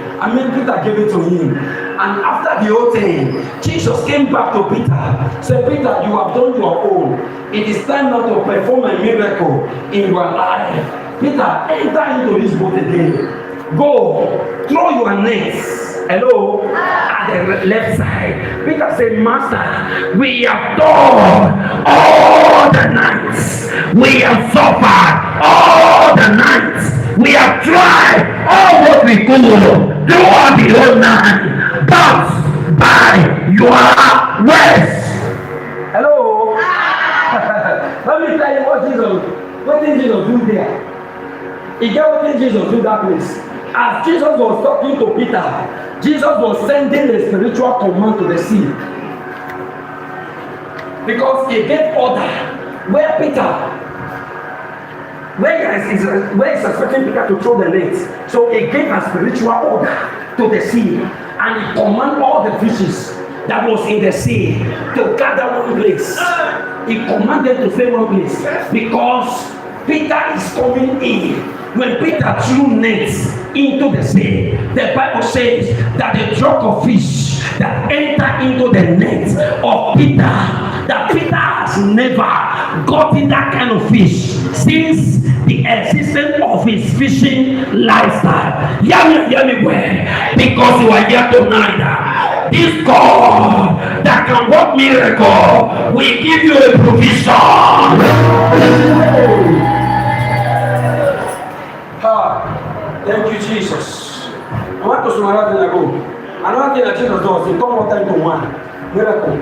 Peter gave it to him. And after the whole thing, Jesus came back to Peter. Said, Peter, you have done your own. It is time now to perform a miracle in your life. Peter, enter into this boat again. Go, throw your nets. Hello? At the left side. Peter said, Master, we have done all the nights. We have suffered all the nights. We have tried all what not be good throughout the whole night, but by your words. Hello. Let me tell you what did Jesus do there? He gave what Jesus do that place. As Jesus was talking to Peter, Jesus was sending a spiritual command to the sea. Because he gave order where he's expecting Peter to throw the net. So he gave a spiritual order to the sea, and he commanded all the fishes that was in the sea to gather one place. He commanded to stay one place because Peter is coming in. When Peter threw nets into the sea, the Bible says that the drop of fish that entered into the net of Peter, that Peter has never gotten that kind of fish since the existence of his fishing lifestyle. Hear me well, because you are here tonight. This God that can work miracle will give you a provision. Thank you, Jesus. I want to summarize and go. Another thing that Jesus does, he turned water into wine. Miracle.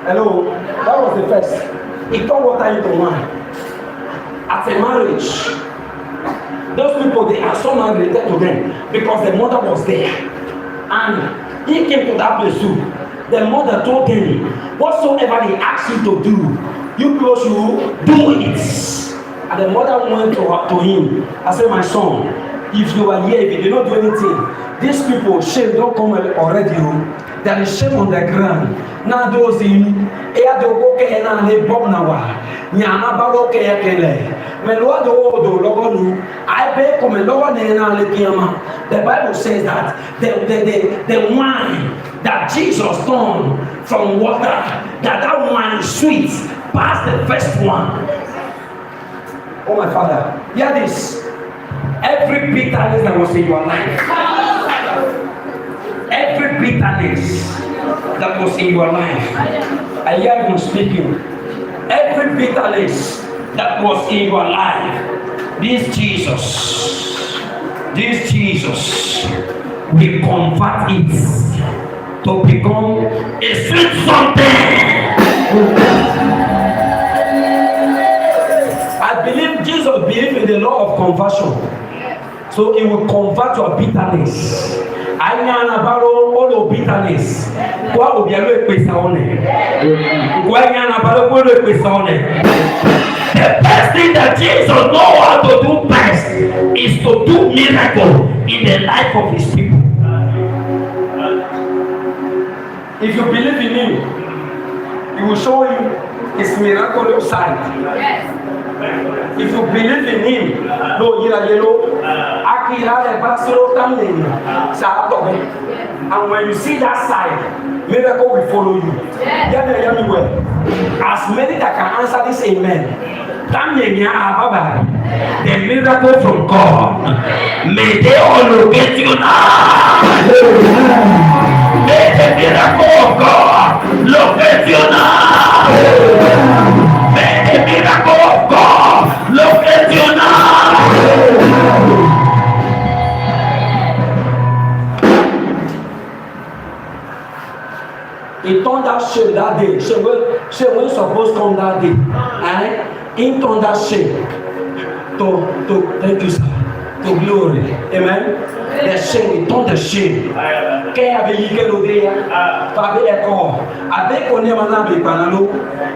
Hello. That was the first. He turned water into wine. At a marriage, those people, they are so much related to them because the mother was there. And he came to that place too. The mother told him, whatsoever they ask you to do, you should do it. And the mother went to him. I said, my son, if you are here, if you did not do anything, these people, shame don't come already. There is shame on the ground. Now those in air do okay and they bob now. Nyana balo ke yakele. Melwa do logonu. I pay come logo na le kiyama. The Bible says that the wine that Jesus turned from water, that wine is sweet past the first one. Oh my Father, hear this. Every bitterness that was in your life, every bitterness that was in your life, I hear him speaking. Every bitterness that was in your life, this Jesus will convert it to become a sweet something. I believe Jesus believed in the law of conversion. So it will convert your bitterness. Anyana baro all bitterness. Kwa obialo epesa one. Kwa anyana baro all epesa one. The best thing that Jesus knows how to do best is to do miracle in the life of his people. If you believe in him, he will show you his miraculous side. Yes. If you believe in him, no yellow, Akira the Basilo Tamlin, and when you see that side, miracle will follow you. Hear me well. As many that can answer this amen. The miracle from God, may they all locate you now. May the miracle of God locate you now. May the miracle of God locate you now. He turned that shame that day. Shame when supposed to come that day. And he turned that shame to thank you, sir, to glory. Amen. The shame, he turned the shame.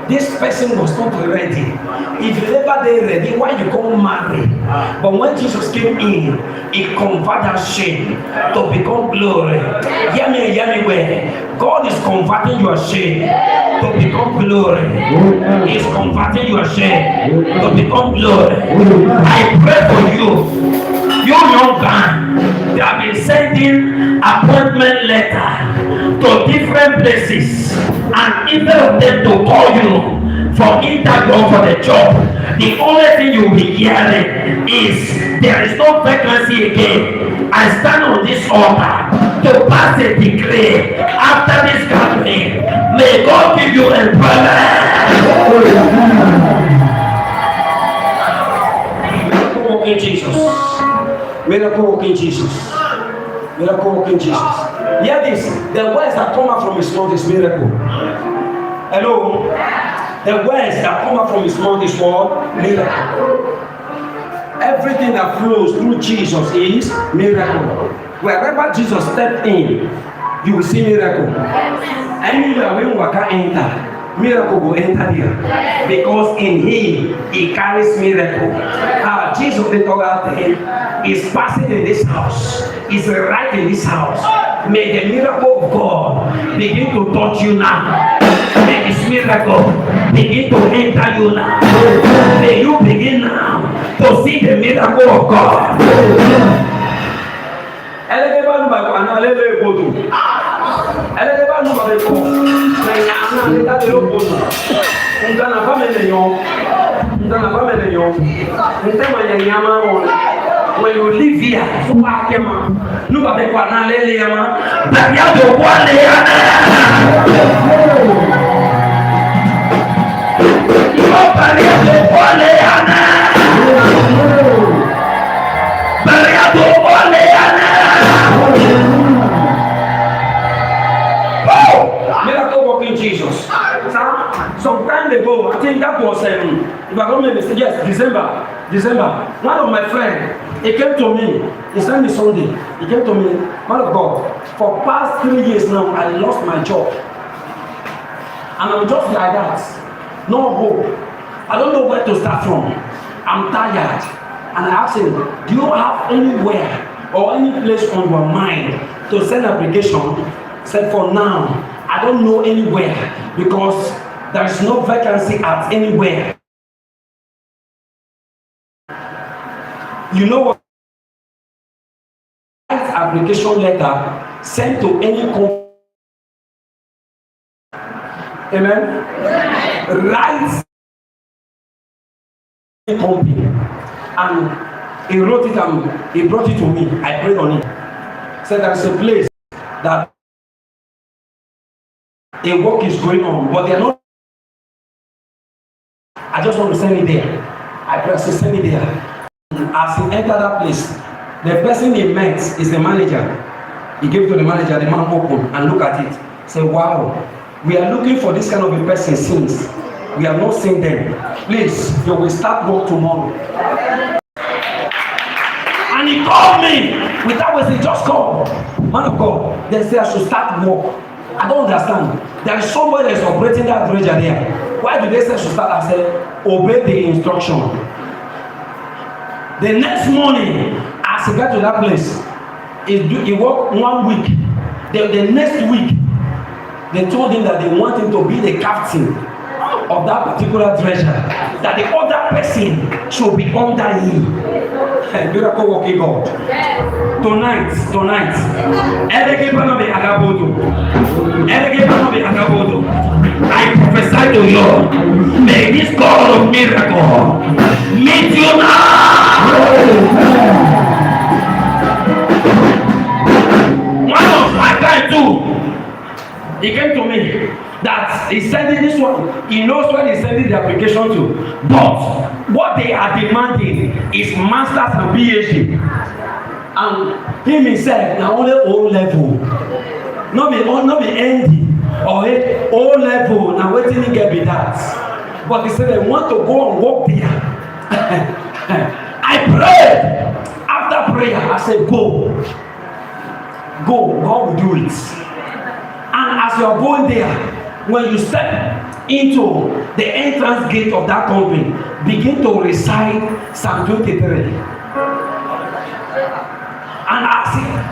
This person was not ready. If you never they ready, why you come marry? But when Jesus came in, he converted that shame to become glory. Hear me well. God is converting your shame to become glory. He is converting your shame to become glory. I pray for you. You young man, they have been sending appointment letter to different places, and instead of them to call you for interview for the job, the only thing you will be hearing is there is no vacancy again. I stand on this altar to pass a decree after this gathering. May God give you employment. Miracle working Jesus. Miracle working Jesus. Miracle working Jesus. Hear this. The words that come out from his mouth is miracle. Hello? The words that come out from his mouth is what? Miracle. Everything that flows through Jesus is miracle. Wherever Jesus stepped in, you will see miracle. Anywhere when Waka enter, miracle will enter there. Because in him, he carries miracle. Jesus, the talk out him, is passing in this house. Is right in this house. May the miracle of God begin to touch you now. May his miracle begin to enter you now. May you begin now to see the miracle of God. When you live here, miracle working Jesus. Some time ago, I think that was if I don't make mistake, yes, December. One of my friends, he came to me. He sent me Sunday. He came to me, man of God. For past 3 years now, I lost my job, and I'm just like that. No hope. I don't know where to start from. I'm tired, and I asked him, "Do you have anywhere or any place on your mind to send application?" He said, "For now, I don't know anywhere because there is no vacancy at anywhere." You know what? Application letter sent to any company. Amen. Write company, and he wrote it and he brought it to me. I prayed on it. Said there is a place that a work is going on, but they are not. I just want to send it there. I press to send it there. As he entered that place, the person he met is the manager. He gave to the manager, the man opened and look at it. Say, "Wow, we are looking for this kind of a person since we have not seen them. Please, you will start work tomorrow." And he called me without wasting, just call. Man of God, they say I should start work. I don't understand. There is somebody that is operating that bridge there. Why do they say I should start? I said, obey the instruction. The next morning, as he got to that place, he worked 1 week. The next week, they told him that they want him to be the captain of that particular treasure, that the other person should be under him. Miracle working God. Tonight, I prophesy to you, may this God of miracle meet you now. One of my guys too, he came to me that he's sending this one. He knows what he's sending the application to, but what they are demanding is masters and PhD, and him himself na only O level, no be ND or O level. Na wetin he get be that, but he said they want to go and work there. I prayed. After prayer, I said, go, God will do it. And as you are going there, when you step into the entrance gate of that company, begin to recite Psalm 23. And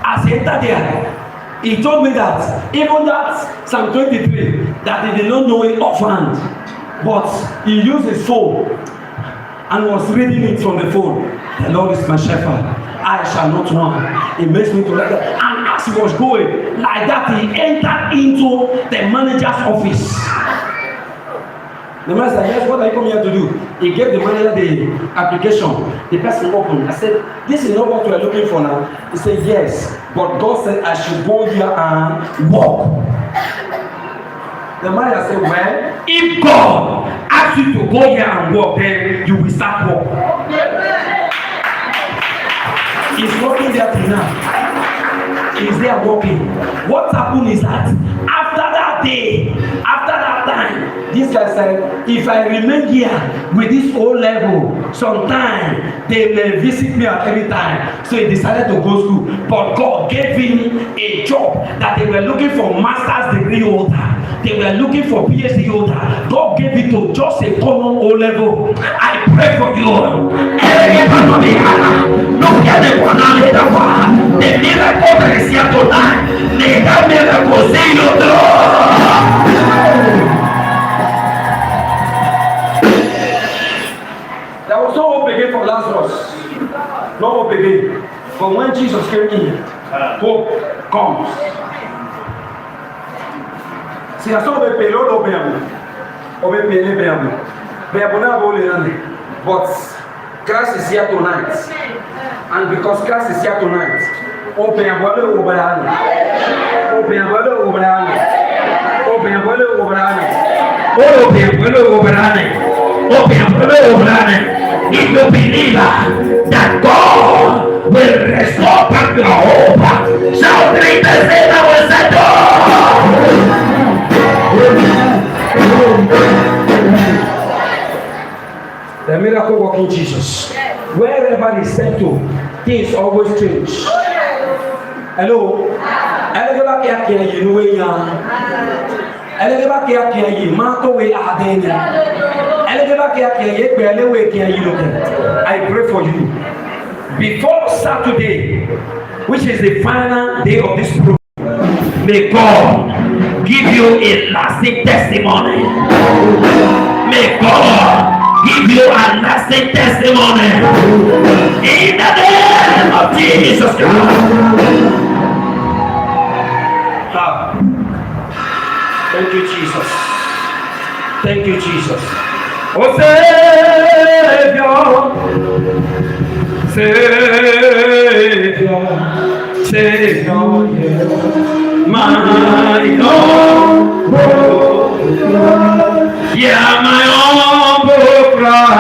as he entered there, he told me that even that Psalm 23, that he did not know it offhand, but he used his phone and was reading it from the phone. The Lord is my shepherd, I shall not want. It makes me to like that. And as he was going like that, he entered into the manager's office. The man said, "Yes, what are you coming here to do?" He gave the manager the application. The person opened. I said, "This is not what we are looking for now." He said, "Yes, but God said I should go here and walk." The manager said, "Well, if God asks you to go here and walk, then you will start walk." He's working there till now. is there working. What happened is that after that day, after that time, this guy said, if I remain here with this old level, sometime they may visit me at any time. So he decided to go school. But God gave him a job that they were looking for master's degree holder. They were looking for PhD holder. God gave it to just a common O level. I pray for you. The miracle that is here tonight. That miracle, say your There was no hope again for Lazarus. No hope again. But when Jesus came in, hope comes. Si la sono be pelo do bem. O be pele bem. Be abona bo le nane. But Christ is here tonight. And because Christ is here tonight, open your body over the open your body over the open your body over the open your body over the open your body over the. If you believe that God will restore back your hope, shout 3% our The miracle working Jesus. Wherever he sent to, things always change. Hello? Elegeba kia yinuwe ya. Elegeba kia yimato we adenya. Elegeba kia yekbelewe kia yinuke. I pray for you. Before Saturday, which is the final day of this program, may God give you a lasting testimony. May God give you a lasting testimony in the name of Jesus Christ. Thank you, Jesus. Thank you, Jesus. Oh, Savior, Savior, Savior, my God, yeah, my humble cry.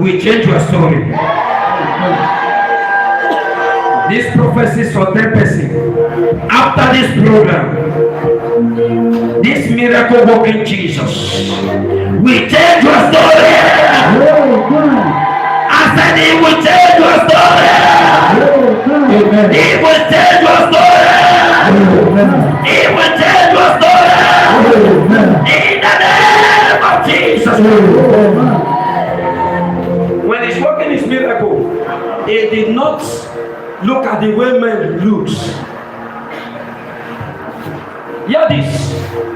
will change your story. This prophecy is for 10 person. After this program, this miracle working Jesus will change your story. I said he will change your story. He will change your story. He will change your story. In the name of Jesus. When he's working his miracle, he did not look at the way man looks. Hear this.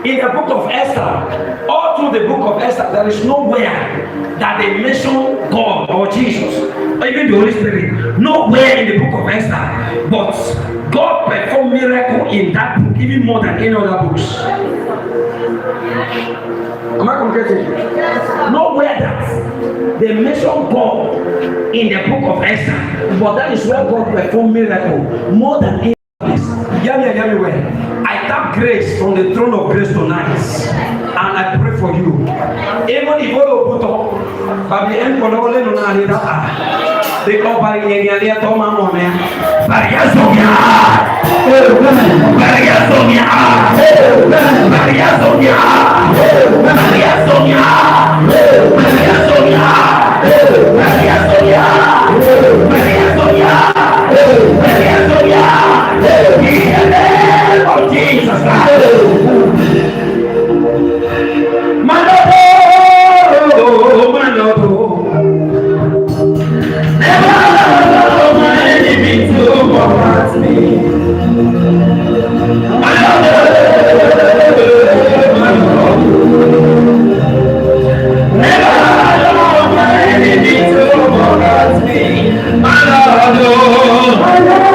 In the book of Esther, all through the book of Esther, there is nowhere that they mention God or Jesus, or even the Holy Spirit. Nowhere in the book of Esther. But God performed miracle in that book, even more than any other books. Am I communicating? Nowhere that they mention God in the book of Esther, but that is where God performed miracle more than any place. Hear me well. I tap grace from the throne of grace tonight, and I pray for you. Even if you put up, but the end for all in on the they go by the area to my money. Variasomia, Variasomia, Variasomia, Variasomia, Variasomia, Variasomia, Variasomia, Variasomia. Oh Jesus, my Lord, my Lord, never allow my enemy to hurt me. My Lord, my Lord, never allow my enemy to hurt me. My Lord, my Lord.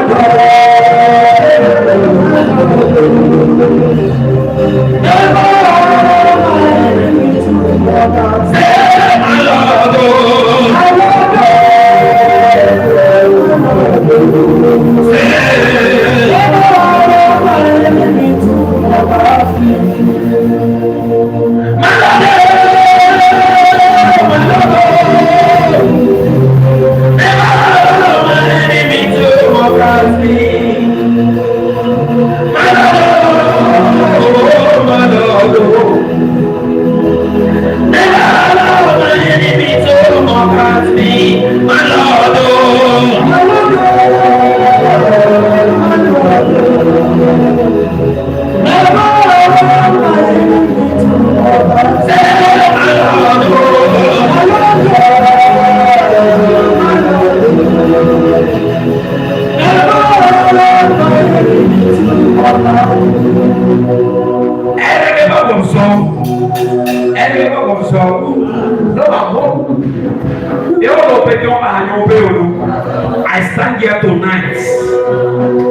I stand here tonight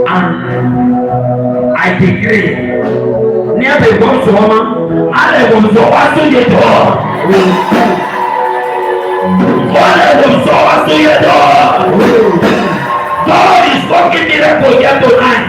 and I decree near the one woman, I will go to your door. God is working miracle here tonight.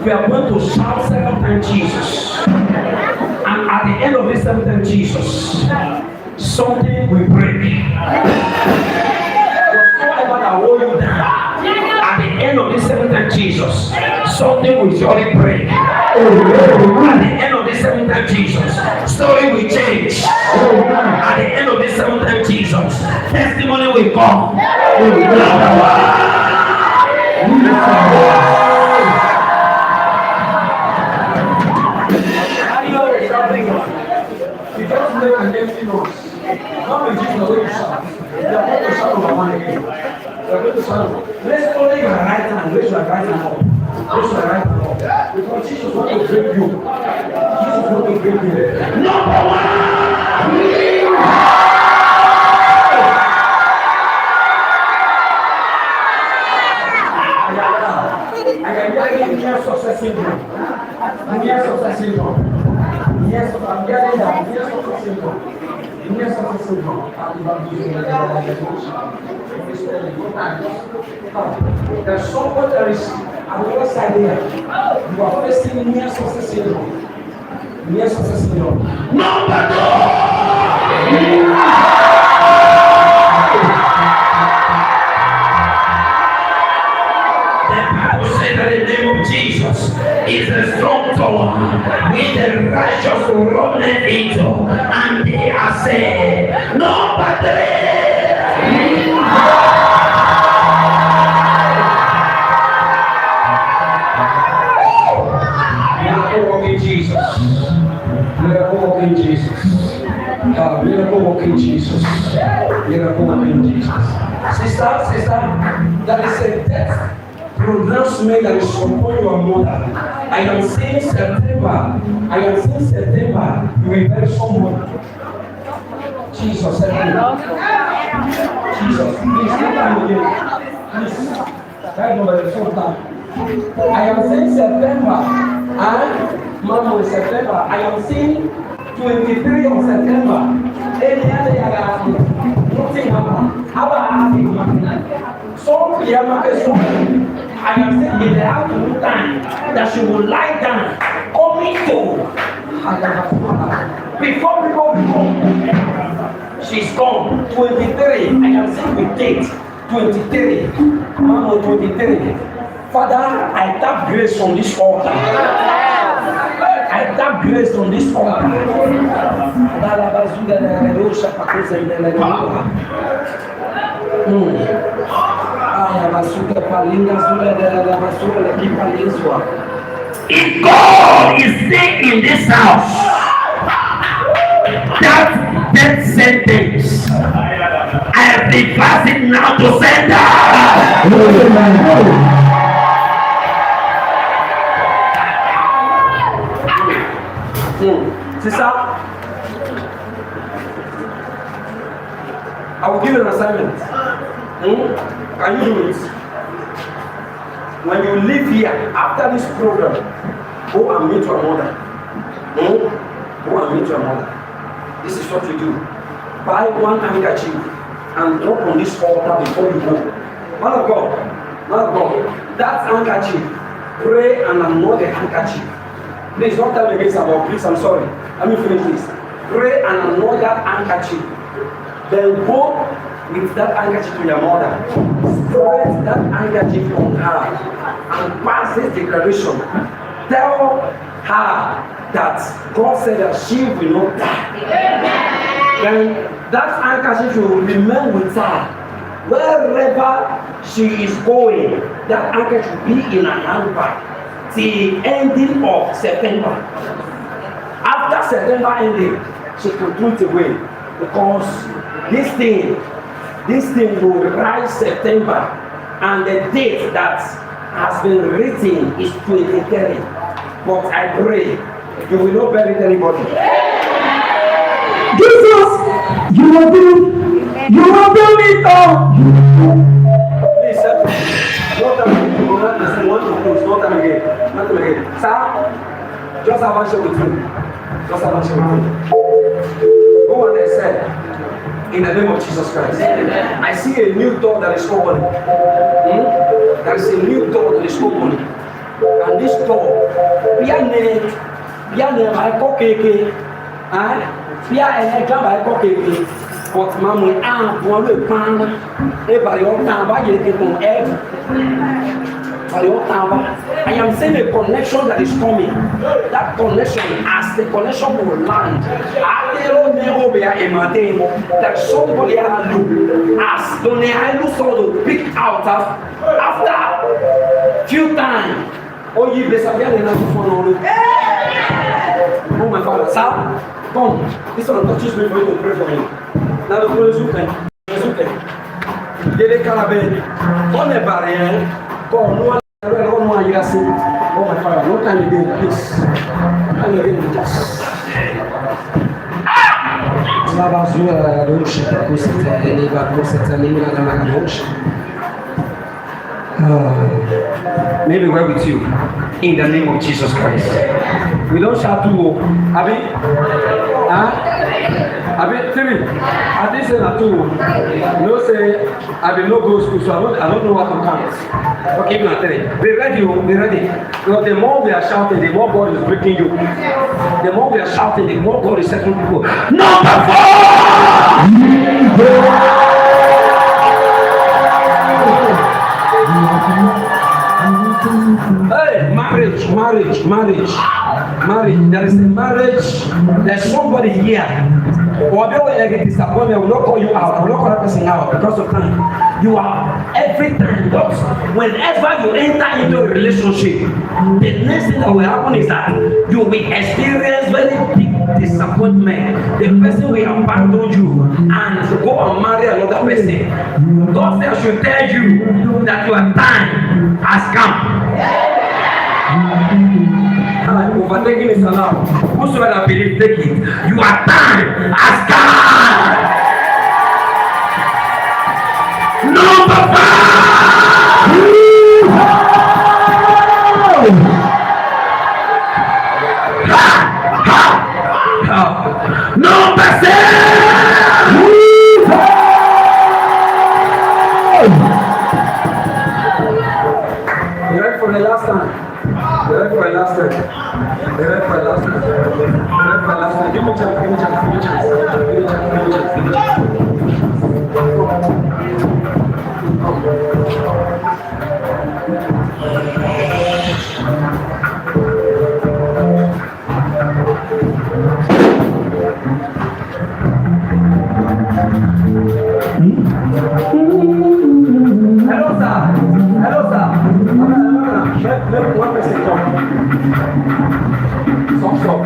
We are going to shout 7 times Jesus. And at the end of this 7 times Jesus, something will break. Whatsoever that hold you down, at the end of this 7 times Jesus, something will surely break. At the end of this 7 times Jesus, story will change. At the end of this 7 times Jesus, testimony will come. You just make an empty noise. Not with Jesus, when you shout. You are going to shout over one again. You are going to shout. Let's only your right hand. Raise your right hand up. Raise your right hand up. Because Jesus wants to break you. Jesus wants to break you. Number one. I can get near success syndrome. Near success syndrome. Yes, I'm getting that. Near success syndrome. Near success syndrome. There's someone that is at the other side here. You are facing near success syndrome. Near success syndrome. Number two. Jesus is a strong tower with the righteous run into, and they are saved. Number 3. Sister, there is a death pronouncement that is upon your mother. I am saying September, you will bury someone. Jesus, help me. Jesus, please, come again. Please, right over the phone time. I am saying September, and Mama, September. I am saying 23 of September. Any other nothing happened. How about so I am saying in the afternoon time that she will lie down, coming to before people come. She's gone. 23. I am saying with date 23. Mama, 23. Father, I tap grace on this altar. I tap grace on this altar. If God is staying in this house, that death sentence, I reverse it now to sender. Sister, I will give you an assignment. Can you do it? When you leave here after this program, go and meet your mother. Go and meet your mother. This is what you do. Buy one handkerchief and drop on this altar before you go. Man of God, that handkerchief, pray and anoint the handkerchief. Please don't tell me this about please, I'm sorry. Let me finish this. Pray and anoint that handkerchief. Then go with that handkerchief to your mother. Spread that handkerchief on her and pass this declaration. Tell her that God said that she will not die. Then that handkerchief will remain with her. Wherever she is going, that handkerchief will be in her handbag till ending of September. After September ending, she can throw it away because this thing will rise September, and the date that has been written is 23. But I pray you will not bury anybody. Jesus, you will do it all. Please help me. Not time again. Want to close. Not time again. Sir, just have a share with you. Go on and say, in the name of Jesus Christ, I see a new door that is open. There is a new door that is open. And this door, but mamu one le pan e ba yo tan ba ye ke kon e ba yo tan ba. I am saying a connection that is coming. That connection, as the connection will land, that somebody as Donnie to pick out after few times. Oh, you bless up here. Oh my Father, sir, come. This one touches me for you to pray for me. Now the prayer is open. Dele Calabé, on the barrier, come, no one, oh my Father, no time again, please. Time again, please. Maybe we're with you in the name of Jesus Christ. We don't shout to Abi. Abi, tell me. I didn't say that too. You know, say I will not go to school, so I don't know what to count. Okay, now tell me. Be ready. Because the more we are shouting, the more God is breaking you. The more we are shouting, the more God is setting people. Number 4. Hey, marriage. There is a marriage. There's somebody here. Although I get disappointed, I will not call you out. I will not call that person out because of time. You are every time, but whenever you enter into a relationship, the next thing that will happen is that you will experience very big disappointment, the person will abandon you and go and marry another person. God says I should tell you that your time has come. Overtaking is allowed. Whosoever believe, take it. Your time has come. Number 5. Number 6. You ready for the last time? You ready for the last time? You ready for the last time? You ready for the last time? Give me a chance, give me a chance, give me a chance. Give me a chance, give me a chance, give me a chance. Hello, sir. Hello, sir. Let one person talk. Stop.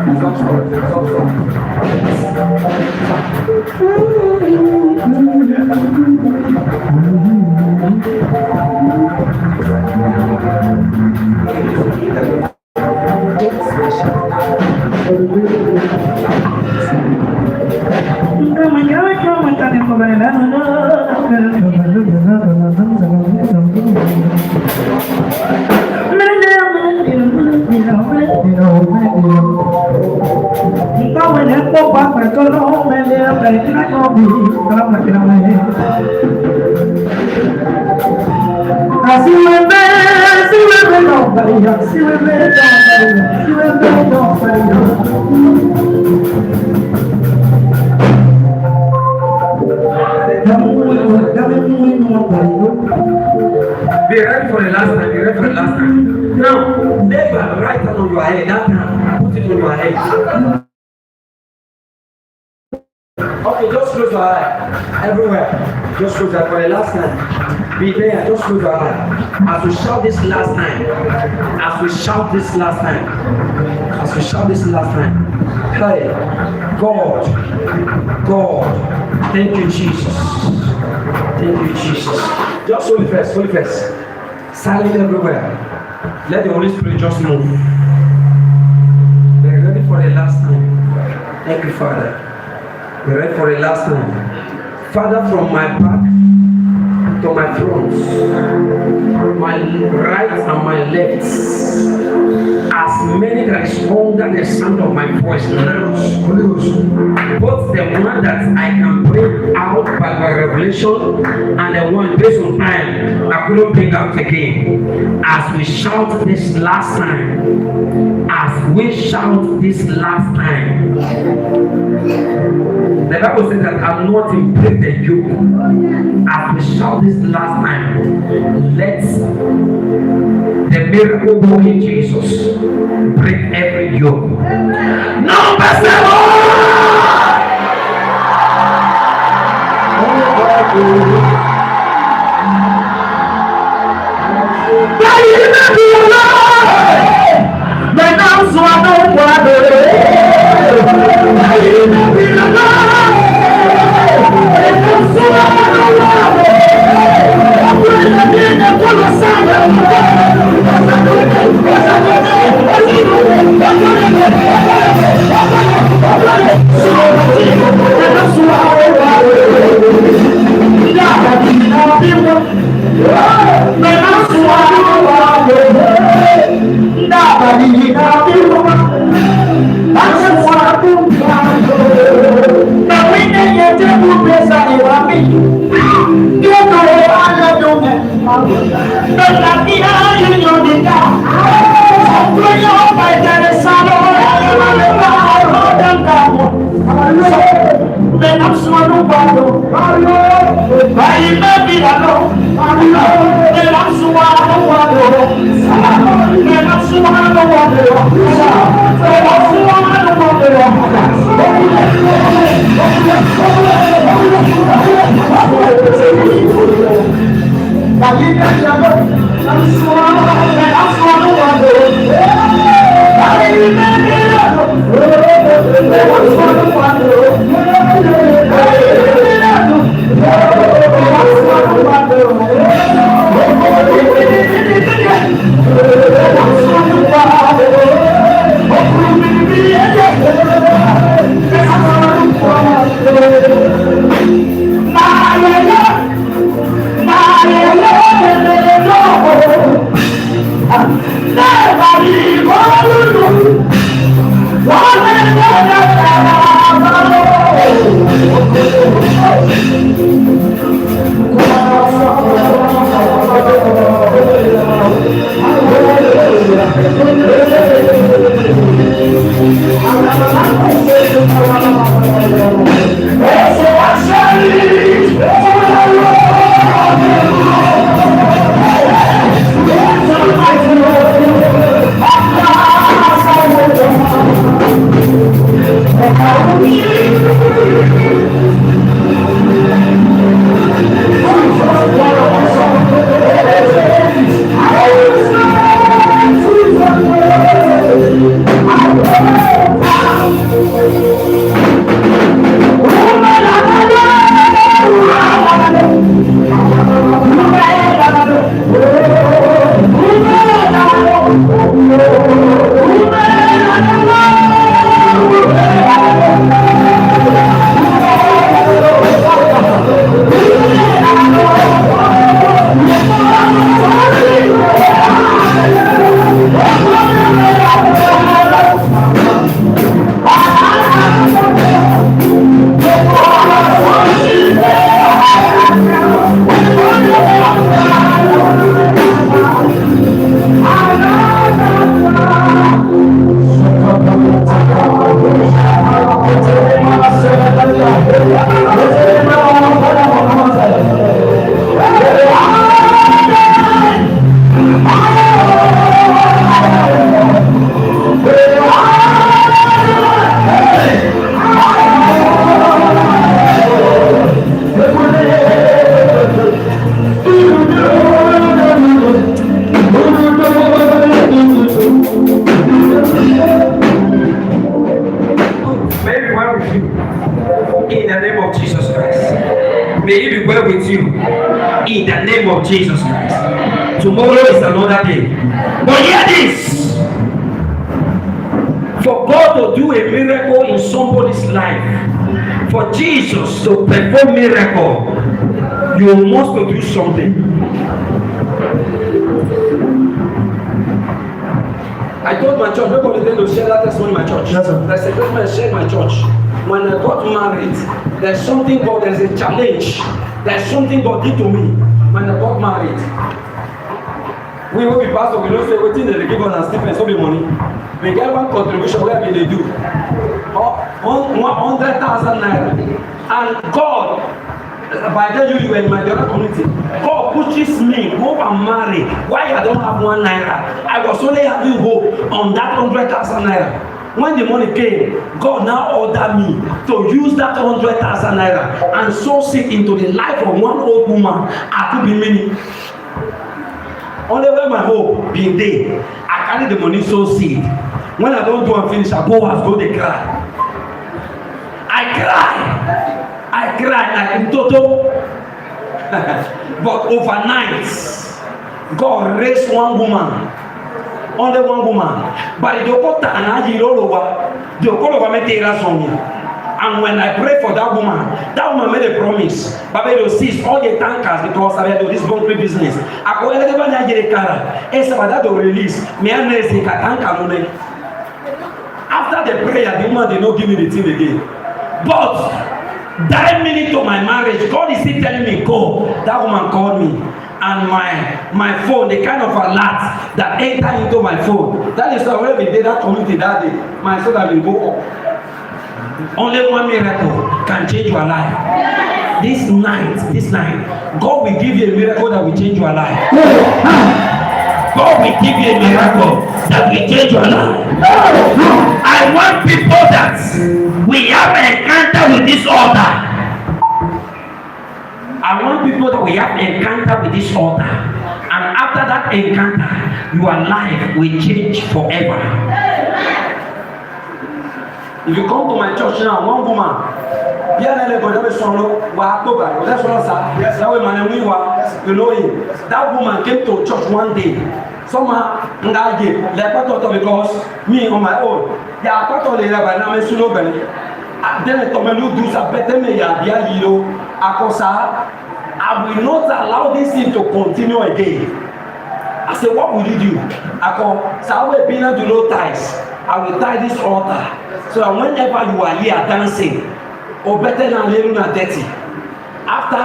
Be ready for the last time. Be ready for the last time. Now, lay your right hand on your head. That hand, put it on your head. Okay, just close your eye. Everywhere. Just close your eye for the last time. Be there. Just close your eye. As we shout this last time. As we shout this last time. As we shout this last time. Hey, God. Thank you, Jesus. Thank you, Jesus. Just hold it first. Silent everywhere. Let the Holy Spirit just move. We're ready for the last time. Thank you, Father. We're ready for the last time. Father, from my back to my front, my right and my left, as many that is under the sound of my voice now, both the one that I can bring out by my revelation and the one based on time I couldn't bring out again. As we shout this last time, the Bible says that I'm not in break the yoke. As we shout this last time, let the miracle working Jesus break every yoke. Number 7. Jesus Christ. Tomorrow is another day. But hear this. For God to do a miracle in somebody's life, for Jesus to perform miracle, you must do something. I told my church, nobody going to share that testimony in my church. Yes, sir. There's a person shared in my church. When I got married, there's something God, there's a challenge. There's something God did to me when I got married. We will be pastor, we don't say wetin they give us as stipends, no be money. We get one contribution where we dey do 100,000 naira. And God, by then you were in my other community, God pushes me, go and marry. Why I don't have 1 naira? I was only having hope on that 100,000 naira. When the money came, God now ordered me to use that 100,000 naira and sow seed into the life of one old woman. I could be many. Only when my hope be there, I carry the money sow seed. When I don't do and finish, I go and go dey cry. I cry like in total. But overnight, God raised one woman. Only one woman. But the Okota and Aji Lolowa, the Okolowa made a song. And when I pray for that woman made a promise. Baby, will cease all the tankers because I do this bunkering business. I go everybody get a car. It's about that to release. Me and Nancy can tanker no. After the prayer, the woman did not give me the thing again. But that minute to my marriage, God is still telling me go. That woman called me. And my phone, the kind of alert that enter into my phone. That is why when we did that community that day, my soul will go up. Only one miracle can change your life. This night, God will give you a miracle that will change your life. God will give you a miracle that will change your life. I want people that we have an encounter with this altar. I want people that we have encounter with this altar. And after that encounter, your life will change forever. If you come to my church now, one woman, that woman came to church one day. Somehow, because me on my own, then I will not allow this thing to continue again. I said, what will you do? I will be to low ties. I will tie this altar so that whenever you are here dancing, or better than Leruna 30. After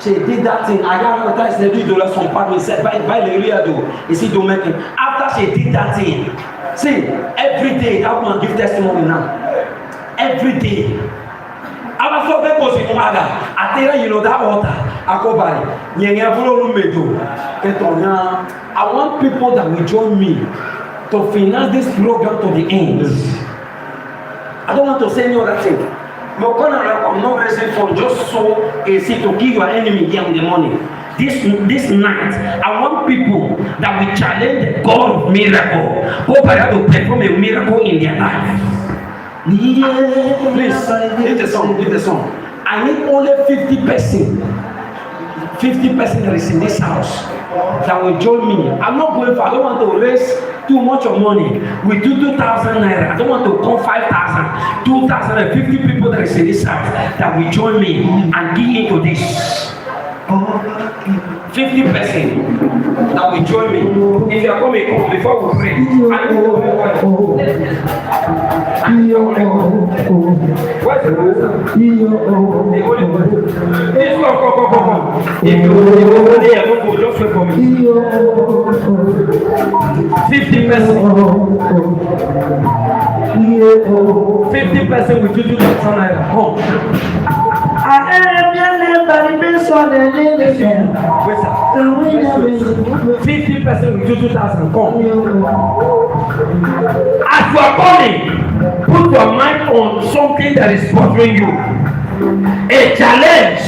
she did that thing, I got advertised the $3 from Padme said, by the real do. Is it to make it? After she did that thing, see, every day that woman give testimony now. Every day. I tell you know that altar. I want people that will join me to finance this program to the end. I don't want to say any other thing. I'm not raising for just so a seat to give your enemy here in the morning. This night, I want people that will challenge the God of miracle. Hope I have to perform a miracle in their life. Please, leave the song. I need only 50%. 50% that is in this house that will join me. I don't want to raise too much of money. We do 2,000 naira. I don't want to come 5,000, 2,050 people that is in this house that will join me and give into this. 50% that will join me. If you are coming, come before we pray. Where's the person? Please come. If you are there, don't go, just wait for me. 50% will do 2,000 naira. Come. 50% will do 2,000. Come. As you are coming, put your mind on something that is bothering you. A challenge.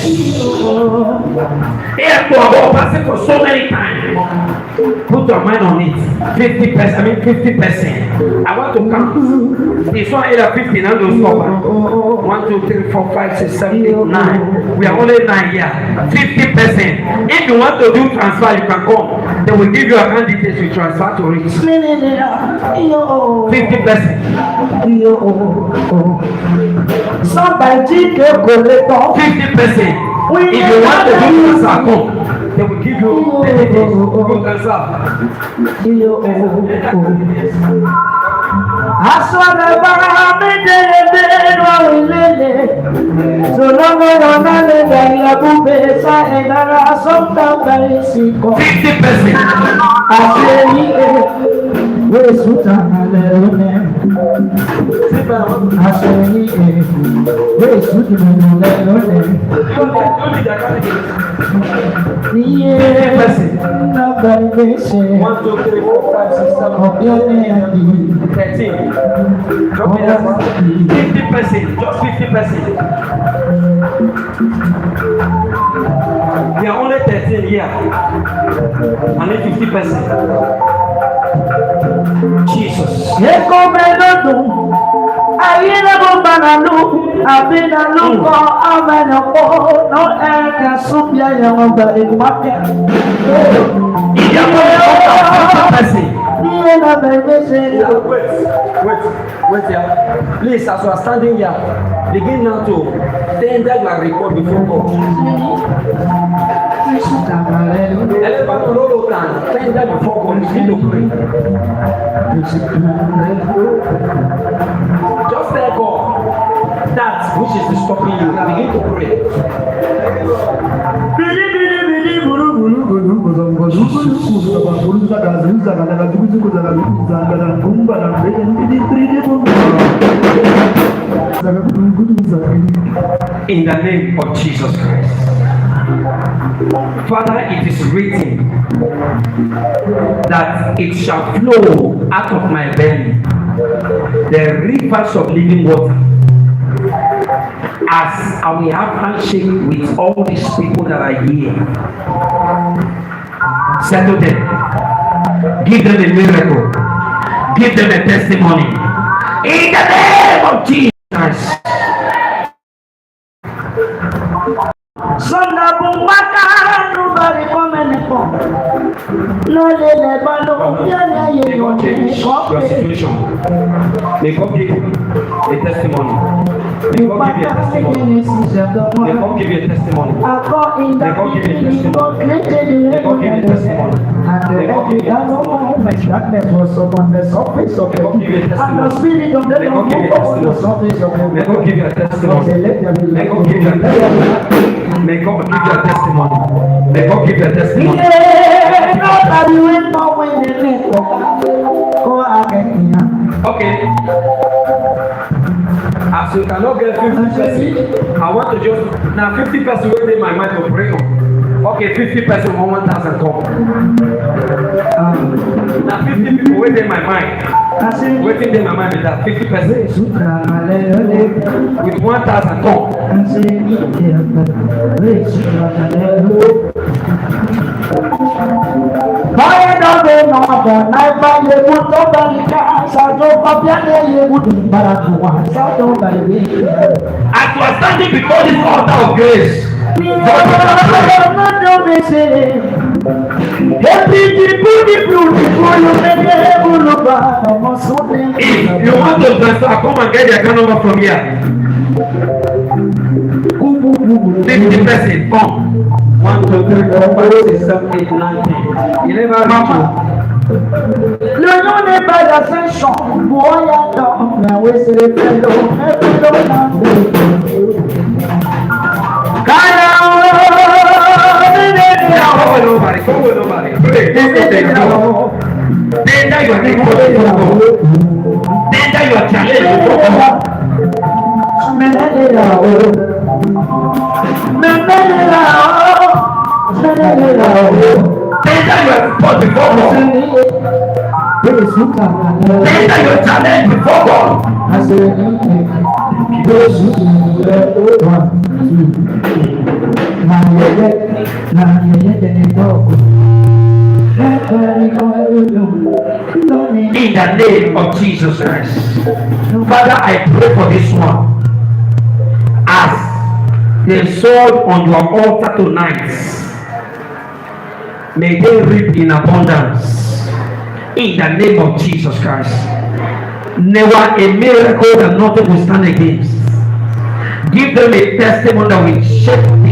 Here to about passing for so many times. Put your mind on it. 50%. I want to count. It's not either 50 and those cover. 1, 2, 3, 4, 5, 6, 7, 8, 9. We are only 9 here. 50%. If you want to do transfer, you can come. They will give you a candidate to transfer to it. 50%. Somebody 50%. If you want to do transfer, come. They will give you candidates to go transfer. Just 50%. We are only 13 here. I need 50%. Jesus. Wait here. Please, as you are standing here, begin now to tender your report before God. Tender before God. Begin to pray. Just tell God that which is stopping you. Begin to pray. In the name of Jesus Christ. Father, it is written that it shall flow out of my belly the rivers of living water. As I will have handshake with all these people that are here, settle them, give them a miracle, give them a testimony, In the name of Jesus. May God change your situation. May God give you a testimony. May God give you a testimony. May God give you a testimony. May God give you a testimony. May God give you a testimony. May God give you a testimony. Darkness was upon the surface of the give you a testimony. and the spirit of the May God give you a on the surface of the May God give you a testimony. May God give you a testimony. May God give you a testimony. May God give you a testimony. Okay. As you cannot get 50 person, I want to just now 50 person will be my mind to pray on. Okay, 50 person 1,000 come. Now 50 people will be my mind. Waiting in my mind is that 50 person with 1,000 come. As you are standing before this altar of grace, if you want to transfer, come and get your account number from here. 50 person, come. 1, 2, 3, 4, 5, 6, 7, 8, 9, 10. 11, Mama. Le nom n'est pas l'ascension, voyant, mais oui, c'est le pélo, Nobody. Pray. Tender your name for God. Tender your challenge for God. Tender your report before God. Tender your challenge before God. In the name of Jesus Christ. Father, I pray for this one. As they sold on your altar tonight, may they reap in abundance. In the name of Jesus Christ. Never a miracle that nothing will stand against. Give them a testimony that will shake the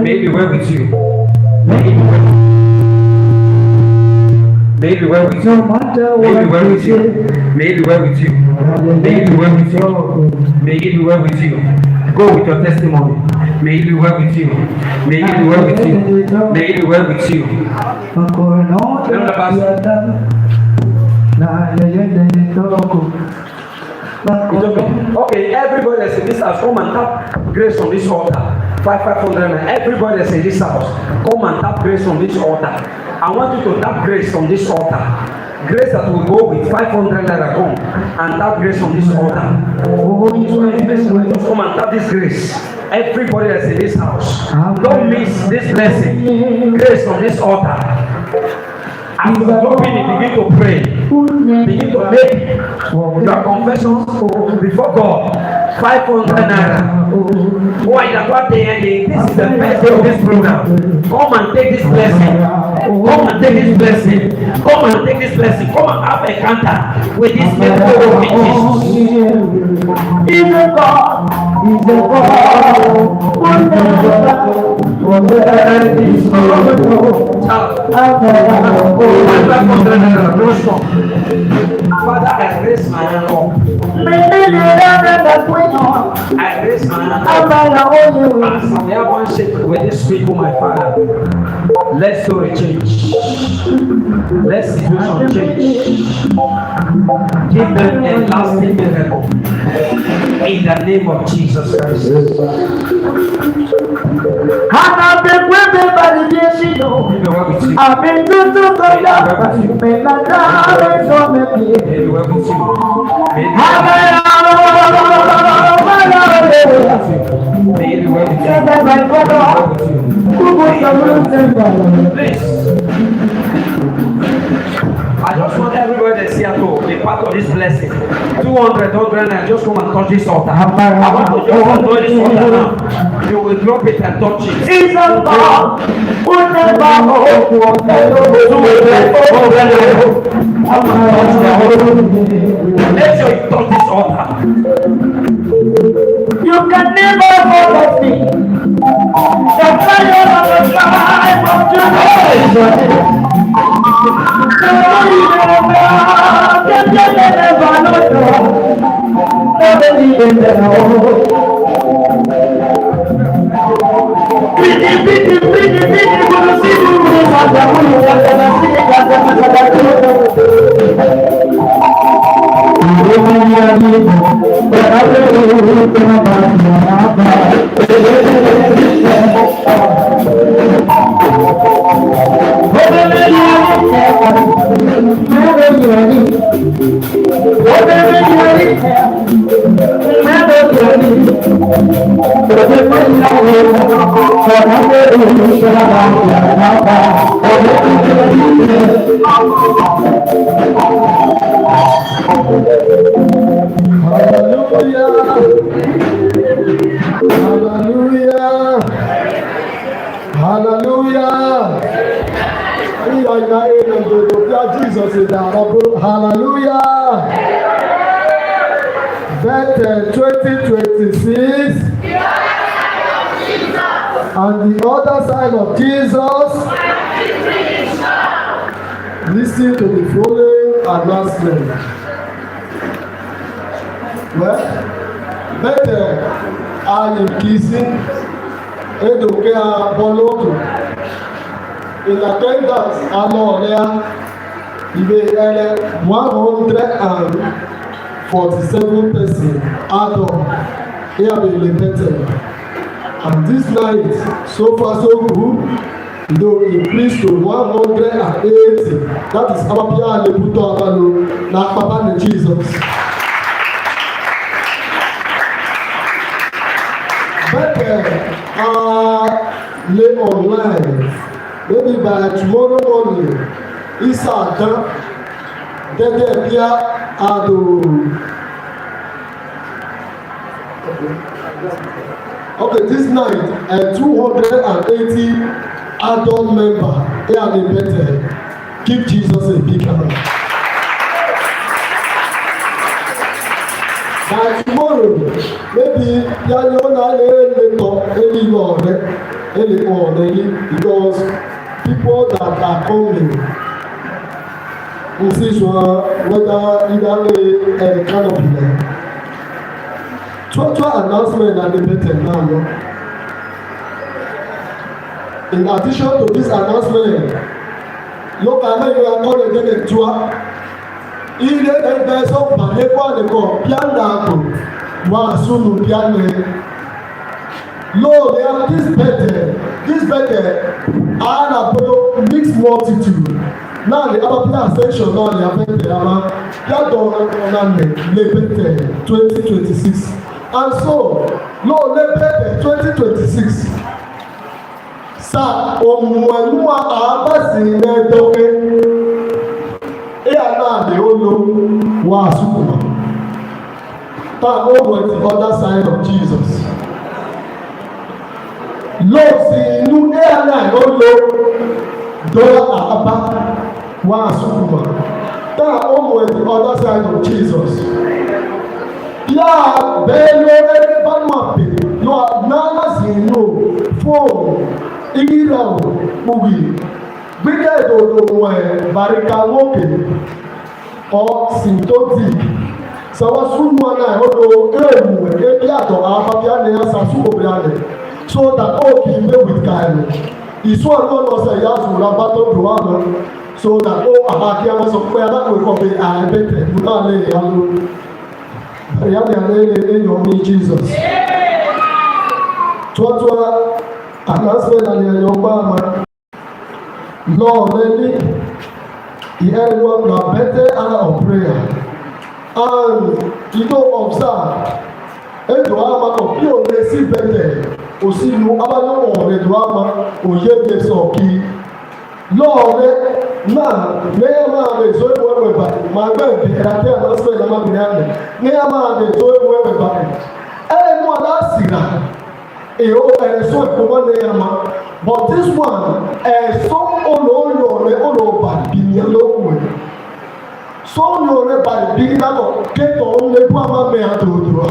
maybe we're with you. Maybe we're with you. Maybe we're with you. Maybe we're with you. Maybe we're with you. Maybe we're with you. Go with your testimony. Maybe we're with you. Maybe we're with you. Maybe we're with you. Okay, everybody that's in this house, come and tap grace on this altar. 500. Everybody that's in this house, come and tap grace on this altar. I want you to tap grace on this altar. Grace that will go with 500 naira come and tap grace on this altar. Come and tap this grace. Everybody that's in this house, don't miss this blessing. Grace on this altar. As you are opening it, begin to pray. Begin to make your confessions before God. 500 naira. Why that what they ending? This is the best day of this program. Come and take this blessing. Come and take this blessing. Come and take this blessing. Come and have a encounter with this miracle of Jesus. Even God is the God. Father, I raise my hand up. I raise my hand up. As I have one shake with these people, my Father. Let story change. Let situation change. Give them a lasting miracle. In the name of Jesus Christ. I've been with by the day she knows. I've been good to go down, but you may not die for me. I just want everybody to see at home be part of this blessing. 200 and just come and touch this altar. I want to just anoint this altar now. You will drop it and touch it. Jesus, God, who never Make sure you touch this altar. you can never follow me. The fire of the life of Jesus. Hallelujah. Jesus is our hallelujah. That 2026 and the other side of Jesus. Listen to the following announcement. Well, better I am kissing Edoke Aboloto. In attendance, Aloria, Ibe 147 persons adult here be repeated. And this night, so far so good, though increased to 180. That is our Pia Lebuto Abalo, na Papa Jesus. But lay online. Maybe by tomorrow morning, Isa done, Dede Pia Ado. Okay, this night, 280 adult member, they are the better. Give Jesus a big hand. By tomorrow, maybe Yanyona because people that are coming will see whether either way kind of total announcement that they better now. In addition to this announcement, look at how you are going to get a tour. Ilé ẹgbẹ́ sọ́kùnrin àlékún àlékún piano àgbò wà sunu piano. Lord, they are this better, and a mixed multitude. Now the upper plan section now they are better. That on 2026. And so, Lord, let 2026. Sa omuenua abasi nedoke. Ea na de olo wa sukuma. Ta over the other side of Jesus. Lord, see nu ea na olo dola aba wa sukuma. Ta over the other side of Jesus. Ya belo ebe banwape no nana zino phone ira bugi gbígbẹ́ ìdòdò barika lókè or symptomatic sọwọ́ súnmọ́ náà odò èèmù ebi àtọ̀ àbábíà ní àṣà súnmọ́bìnrin rẹ̀ so that all kì í lé with Cairo Ìsú ọ̀rọ̀ lọ́sẹ̀ ìyá àsùnwòrán bá tó dùn wá lọ. So that àkí àwọn sọ pé alákòó kọ̀ pé àìbẹ̀tẹ̀ mú náà lè yá ló. Ìyá mi àlẹ́ ilé èèyàn mi Jesus. Tuwatuwa announcement na ni ẹ̀yọ́ gbá àmà. Lord lẹ́ni ìhẹ́rìwọ̀n na better hour of prayer. And you know observe. Ètò àmà kan bí òun lè sí bẹ̀tẹ̀ òsínú abájọ́wọ̀n rẹ̀ tó àmà òye lè sọ kí. Lọ́ọ̀rẹ́ náà ní ẹ máa lè tó ìwé ìwé báyìí máa gbẹ́ ìdí ẹ̀dàtẹ́ announcement na máa bìnrin àmì ní ẹ máa lè tó ìwé ìwé báyìí. Ẹ̀rẹ́nu aláṣìíra èyí ẹ̀sọ́ ìkọ́mọ́ ní ẹ máa but this one ẹ̀sọ́ olóyọ̀ rẹ̀ olóòbà ìbìyàn lókùn ẹ̀ sọ́ọ̀nù rẹ̀ bàyìí bí náà kétọ̀ ń lé fún àmàmì àtòdò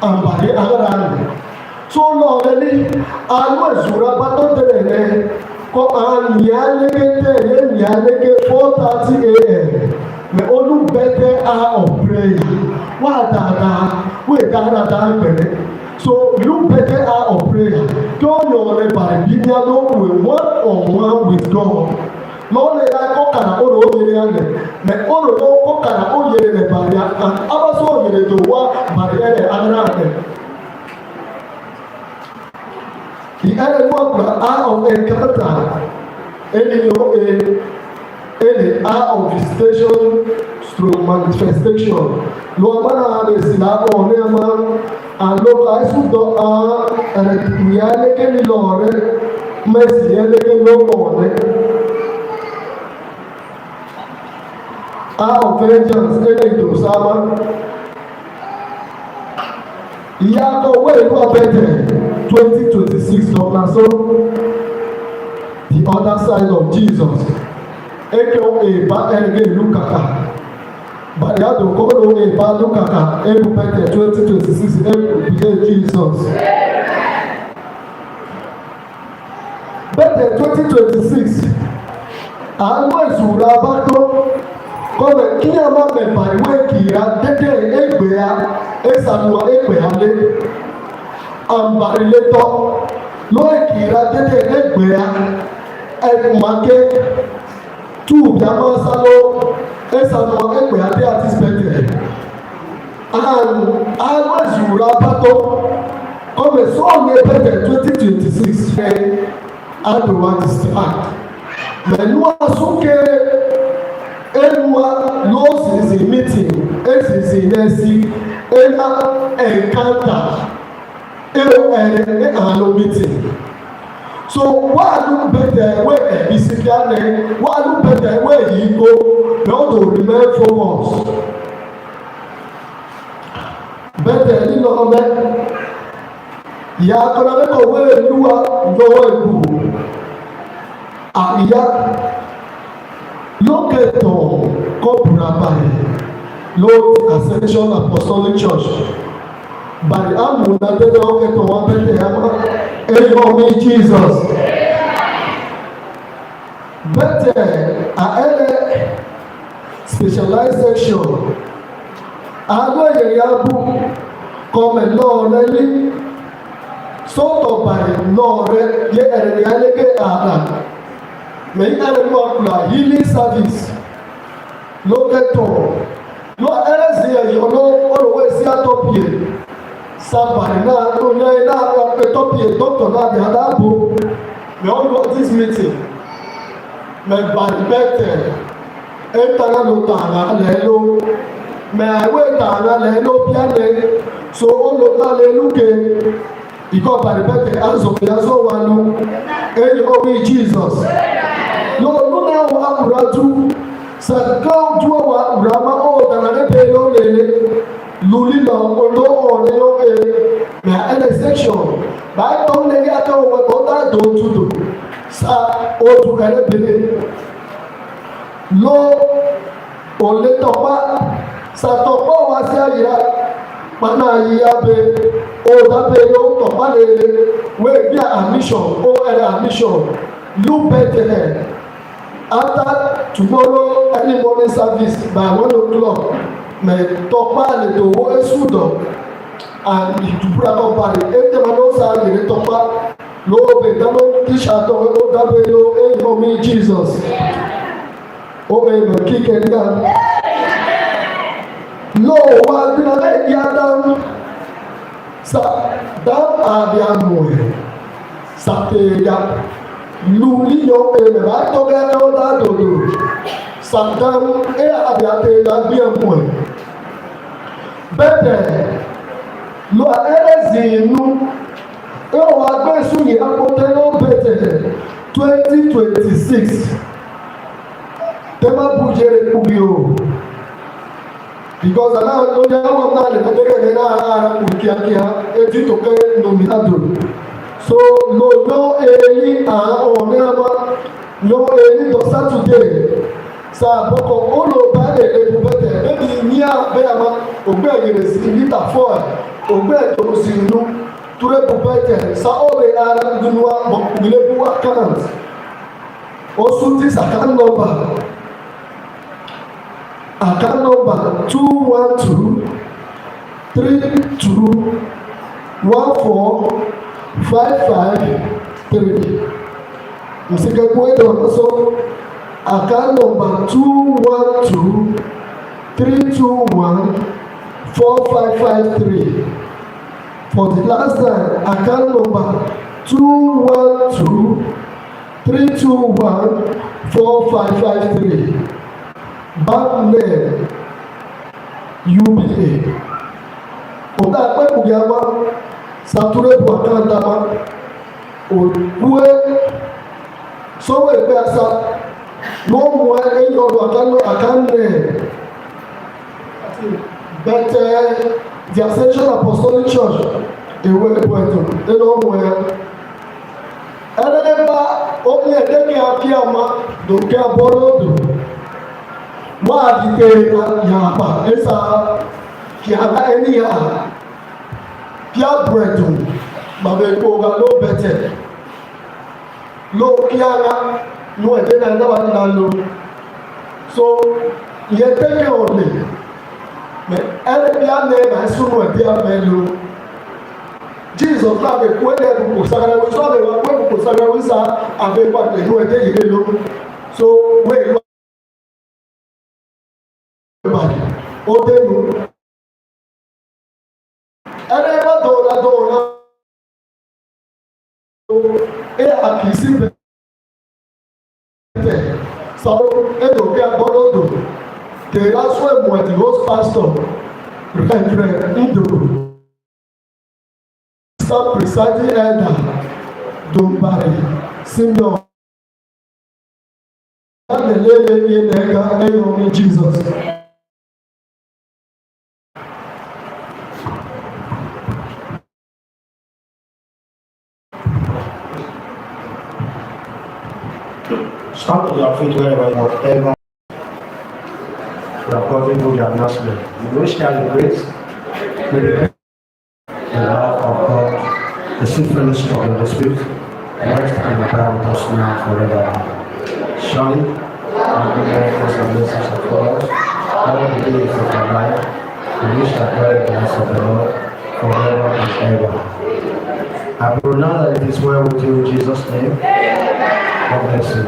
àǹbàdí alára rẹ̀ tó lọ́ọ̀rẹ́ ní àwọn ìṣúra bá tó tẹ̀lé rẹ̀ kọ́ àníyànlẹ́gẹ́tẹ̀ ẹ̀yẹ́nìyànlẹ́gẹ́ 4:30 a.m. mẹ olùbẹ́tẹ̀ hour of prayer wà dáadáa wíì dáadáa bẹ̀rẹ̀ so look better hour of prayer don't your labor be near no way one on one with God lọ́ọ̀lẹ̀ ya kọ́kàrà ọ̀rọ̀ òyìnbó yẹn lẹ̀ mẹ ọ̀rọ̀ tó kọ́kàrà òyìnbó lẹ̀ bàrẹ̀ and abasọ̀ òyìnbó tó wá bàrẹ̀ ẹ̀ adára rẹ̀. The element hour of encounter any hour of visitation through manifestation lọ́ọ̀ bá náà lè sì lábọ̀ ní ẹ̀ máa aloka esudɔ ɛrɛtuya leke ni lɔɔre mɛsi yɛ leke lɔɔre of vengeance ɛna idosama ìyàtọ̀ wẹ́ẹ̀lú abẹ́tẹ̀ 2026 lọ́nà so the other side of Jesus eke eba ɛrɛgɛ ìlú kàkà. Bariado kodo e balu kaka elu pete 2026 elu biye Jesus. Bete 2026 àwọn ìṣúra bá tó kọ́mẹ̀ kí a máa mẹ̀fà ìwé kìíra dédé ẹgbẹ̀á ẹ̀sàdùwà ẹgbẹ̀á lé àǹbàrílétọ́ lórí kìíra dédé ẹgbẹ̀á ẹ̀kùnmáké tú ìyàmọ́ sálọ́ ẹ̀sàdùwà ẹgbẹ̀á dé àti spẹ́tẹ̀ àwọn ìṣúra bá tó kọ́mẹ̀ sọ́ọ̀nù ẹgbẹ̀tẹ̀ 2026 fẹ́ àdùwà ti start pẹ̀lú àsúnkè ẹnuwa lóòsìsì meeting èsìsì nẹ́sì ẹ̀ka ẹ̀kántà ẹ̀rẹ̀ ní àlọ́ meeting so wàhálù bẹ̀tẹ̀ ẹ̀wẹ̀ ẹ̀bí síkíánẹ̀ wàhálù bẹ̀tẹ̀ ẹ̀wẹ̀ yìí kó lọ́dọ̀ remain focus bẹ̀tẹ̀ nínú ọmọ ìyá akọ́nàmẹ́kọ̀ọ́ wẹ̀rẹ̀ lúwa lọ́wọ́ ìbú àríyá lókètò kọ́pùrà báyìí lóòtì Ascension Apostolic Church báyìí àmúnadẹ́dẹ́ ọkẹ́tò wọn bẹ́tẹ̀ ẹ̀mọ́ ẹ̀yọ́ mi Jesus bẹ́tẹ̀ àẹ́lẹ́ specialized section àádọ́ ìyẹ̀yà bú kọ́mẹ̀ lọ́ọ̀rẹ́lí sọ́tọ̀ báyìí lọ́ọ̀rẹ́ yẹ ẹ̀rẹ̀ alẹ́gẹ́ ààrà mẹ́yìn ẹ̀rẹ̀ lọ́ọ̀kùnrin healing service lókẹ́tọ̀ lọ ẹ̀rẹ́sì ẹ̀yọ́ lọ́wọ́ sí àtọ́pìẹ̀ sábàrì náà tó ní ẹ̀ náà àtọ́pìẹ̀ dọ́kítọ̀ náà bí adáàbò mẹ́ ọ́n lọ this meeting mẹ́ bàrì bẹ́tẹ̀ ẹ̀ńtàrà ló tààrà lẹ́ló mẹ́ àwẹ̀ tààrà lẹ́ló bíálẹ̀ so ó lọ tààrà lókè ìkọ́ bàrì bẹ́tẹ̀ azọ̀bìyàzọ̀ wà ló ẹ̀yìn orí Jesus lọ́dún náà wà àwùrájú sàkáwùjú wà àwùrámá ọ̀dàrà nípa ẹ̀yọ́ lẹ́lẹ́ lulilọ olú ọ̀rẹ́ lókè na ẹ̀lẹ́ section báyìí tó ń lé ní àtàwọn ẹ̀kọ́ dáàdó òtútù sa otu ẹ̀rẹ́bìnrin ló òlé tọ́pá sàtọ̀pọ̀ wá sí àyíká mana àyíká bẹ ọ̀dàbẹ̀ yóò tọ́pá lẹ́lẹ́ wẹ́ẹ̀ bí admission ó ẹ̀rẹ́ admission ló bẹ̀tẹ̀ after tomorrow early morning service by 1:00 mẹ tọ́pá lè dòwó ẹ̀sùdọ̀ and ìdúbúra tó parí ẹ̀tẹ̀ máa ló sá lè tọ́pá Lo bedalo tisha to o dabelo e momi Jesus. O me no kikenda. Lo wa dina le yadam. Sa dam abiamoe. Sa te ya. Luli yo e me ba to ga o da do. Sa dam e abiate da biamoe. Bete lo erezinu e o agbesu ni apotelo bete 2026 tema bujere kubio because ana lo ya wa na le tege na ara kukiakia e ti to ke nominado so lo eli a onema lo eli to Saturday sa boko olo bale e bete maybe nia be ama ogbe yere si liter 4 ogbe to sinu ture bete sa ore ara dunwa bo bile bu account o suti account number 212 32 14 553 msike kwedo so account number 212 321 4553 for the last time account number 212 321 4553 bank name UBA oda pe kugama sature bu account ama owe so we be asa no more any of account name but the Ascension Apostolic Church ewe ebueto eno more ẹnẹnẹba omi ẹdẹni akiama doke abọlọdọ wọn adìgbẹ yàrá ẹsà kìára ẹni yà pia brẹdù bàbá epo ga ló bẹtẹ ló kíára ló ẹdẹni ẹdẹba nínú ló so ìyẹn tẹkẹ ọlẹ ẹni bíi anẹ náà ẹsùn ẹbí amẹ ló. Jesus na be kwe de ko sagara we so de wa ko sagara we sa ave kwa de no de yire lo so we lo ba o de no ere ba do na e akisi be so e do ke abodo do de la so e mo di host pastor Indo presiding elder Dombari Simeon Adelele Yenega Eyomi Jesus. Stand to your feet wherever you are, ever. You are going to your announcement. You wish share the grace, may the love of God, the sweet fellowship of the Holy Spirit, rest and abide with us now and forever. Surely, our goodness and mercy shall follow us all the days of our life, and we shall dwell in the house of the Lord forever and ever. I pronounce that it is well with you in Jesus' name. God bless you.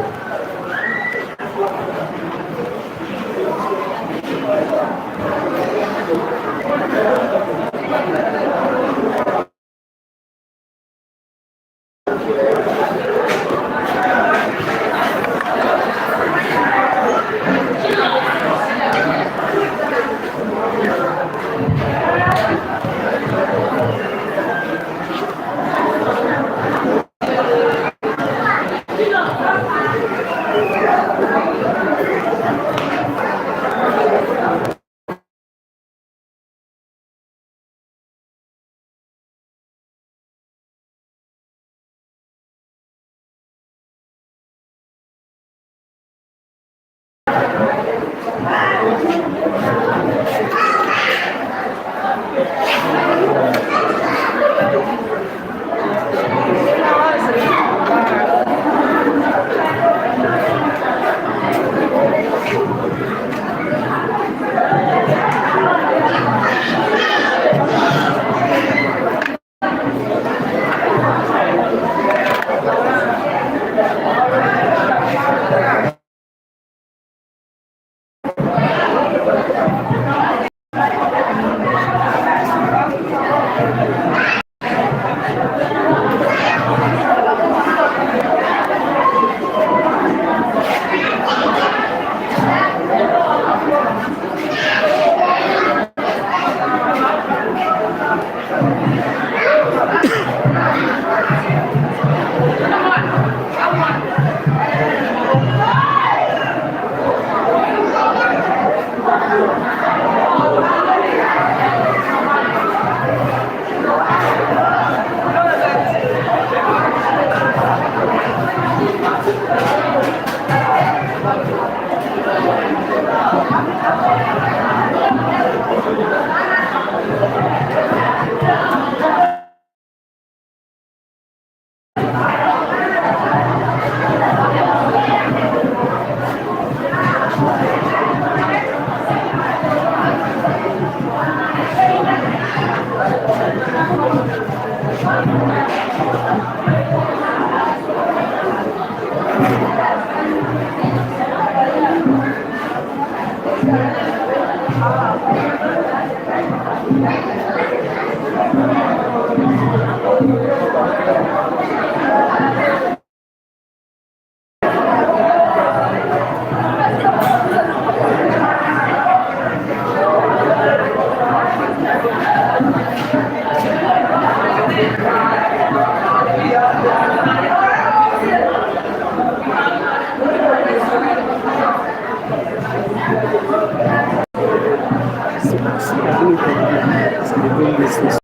Anything.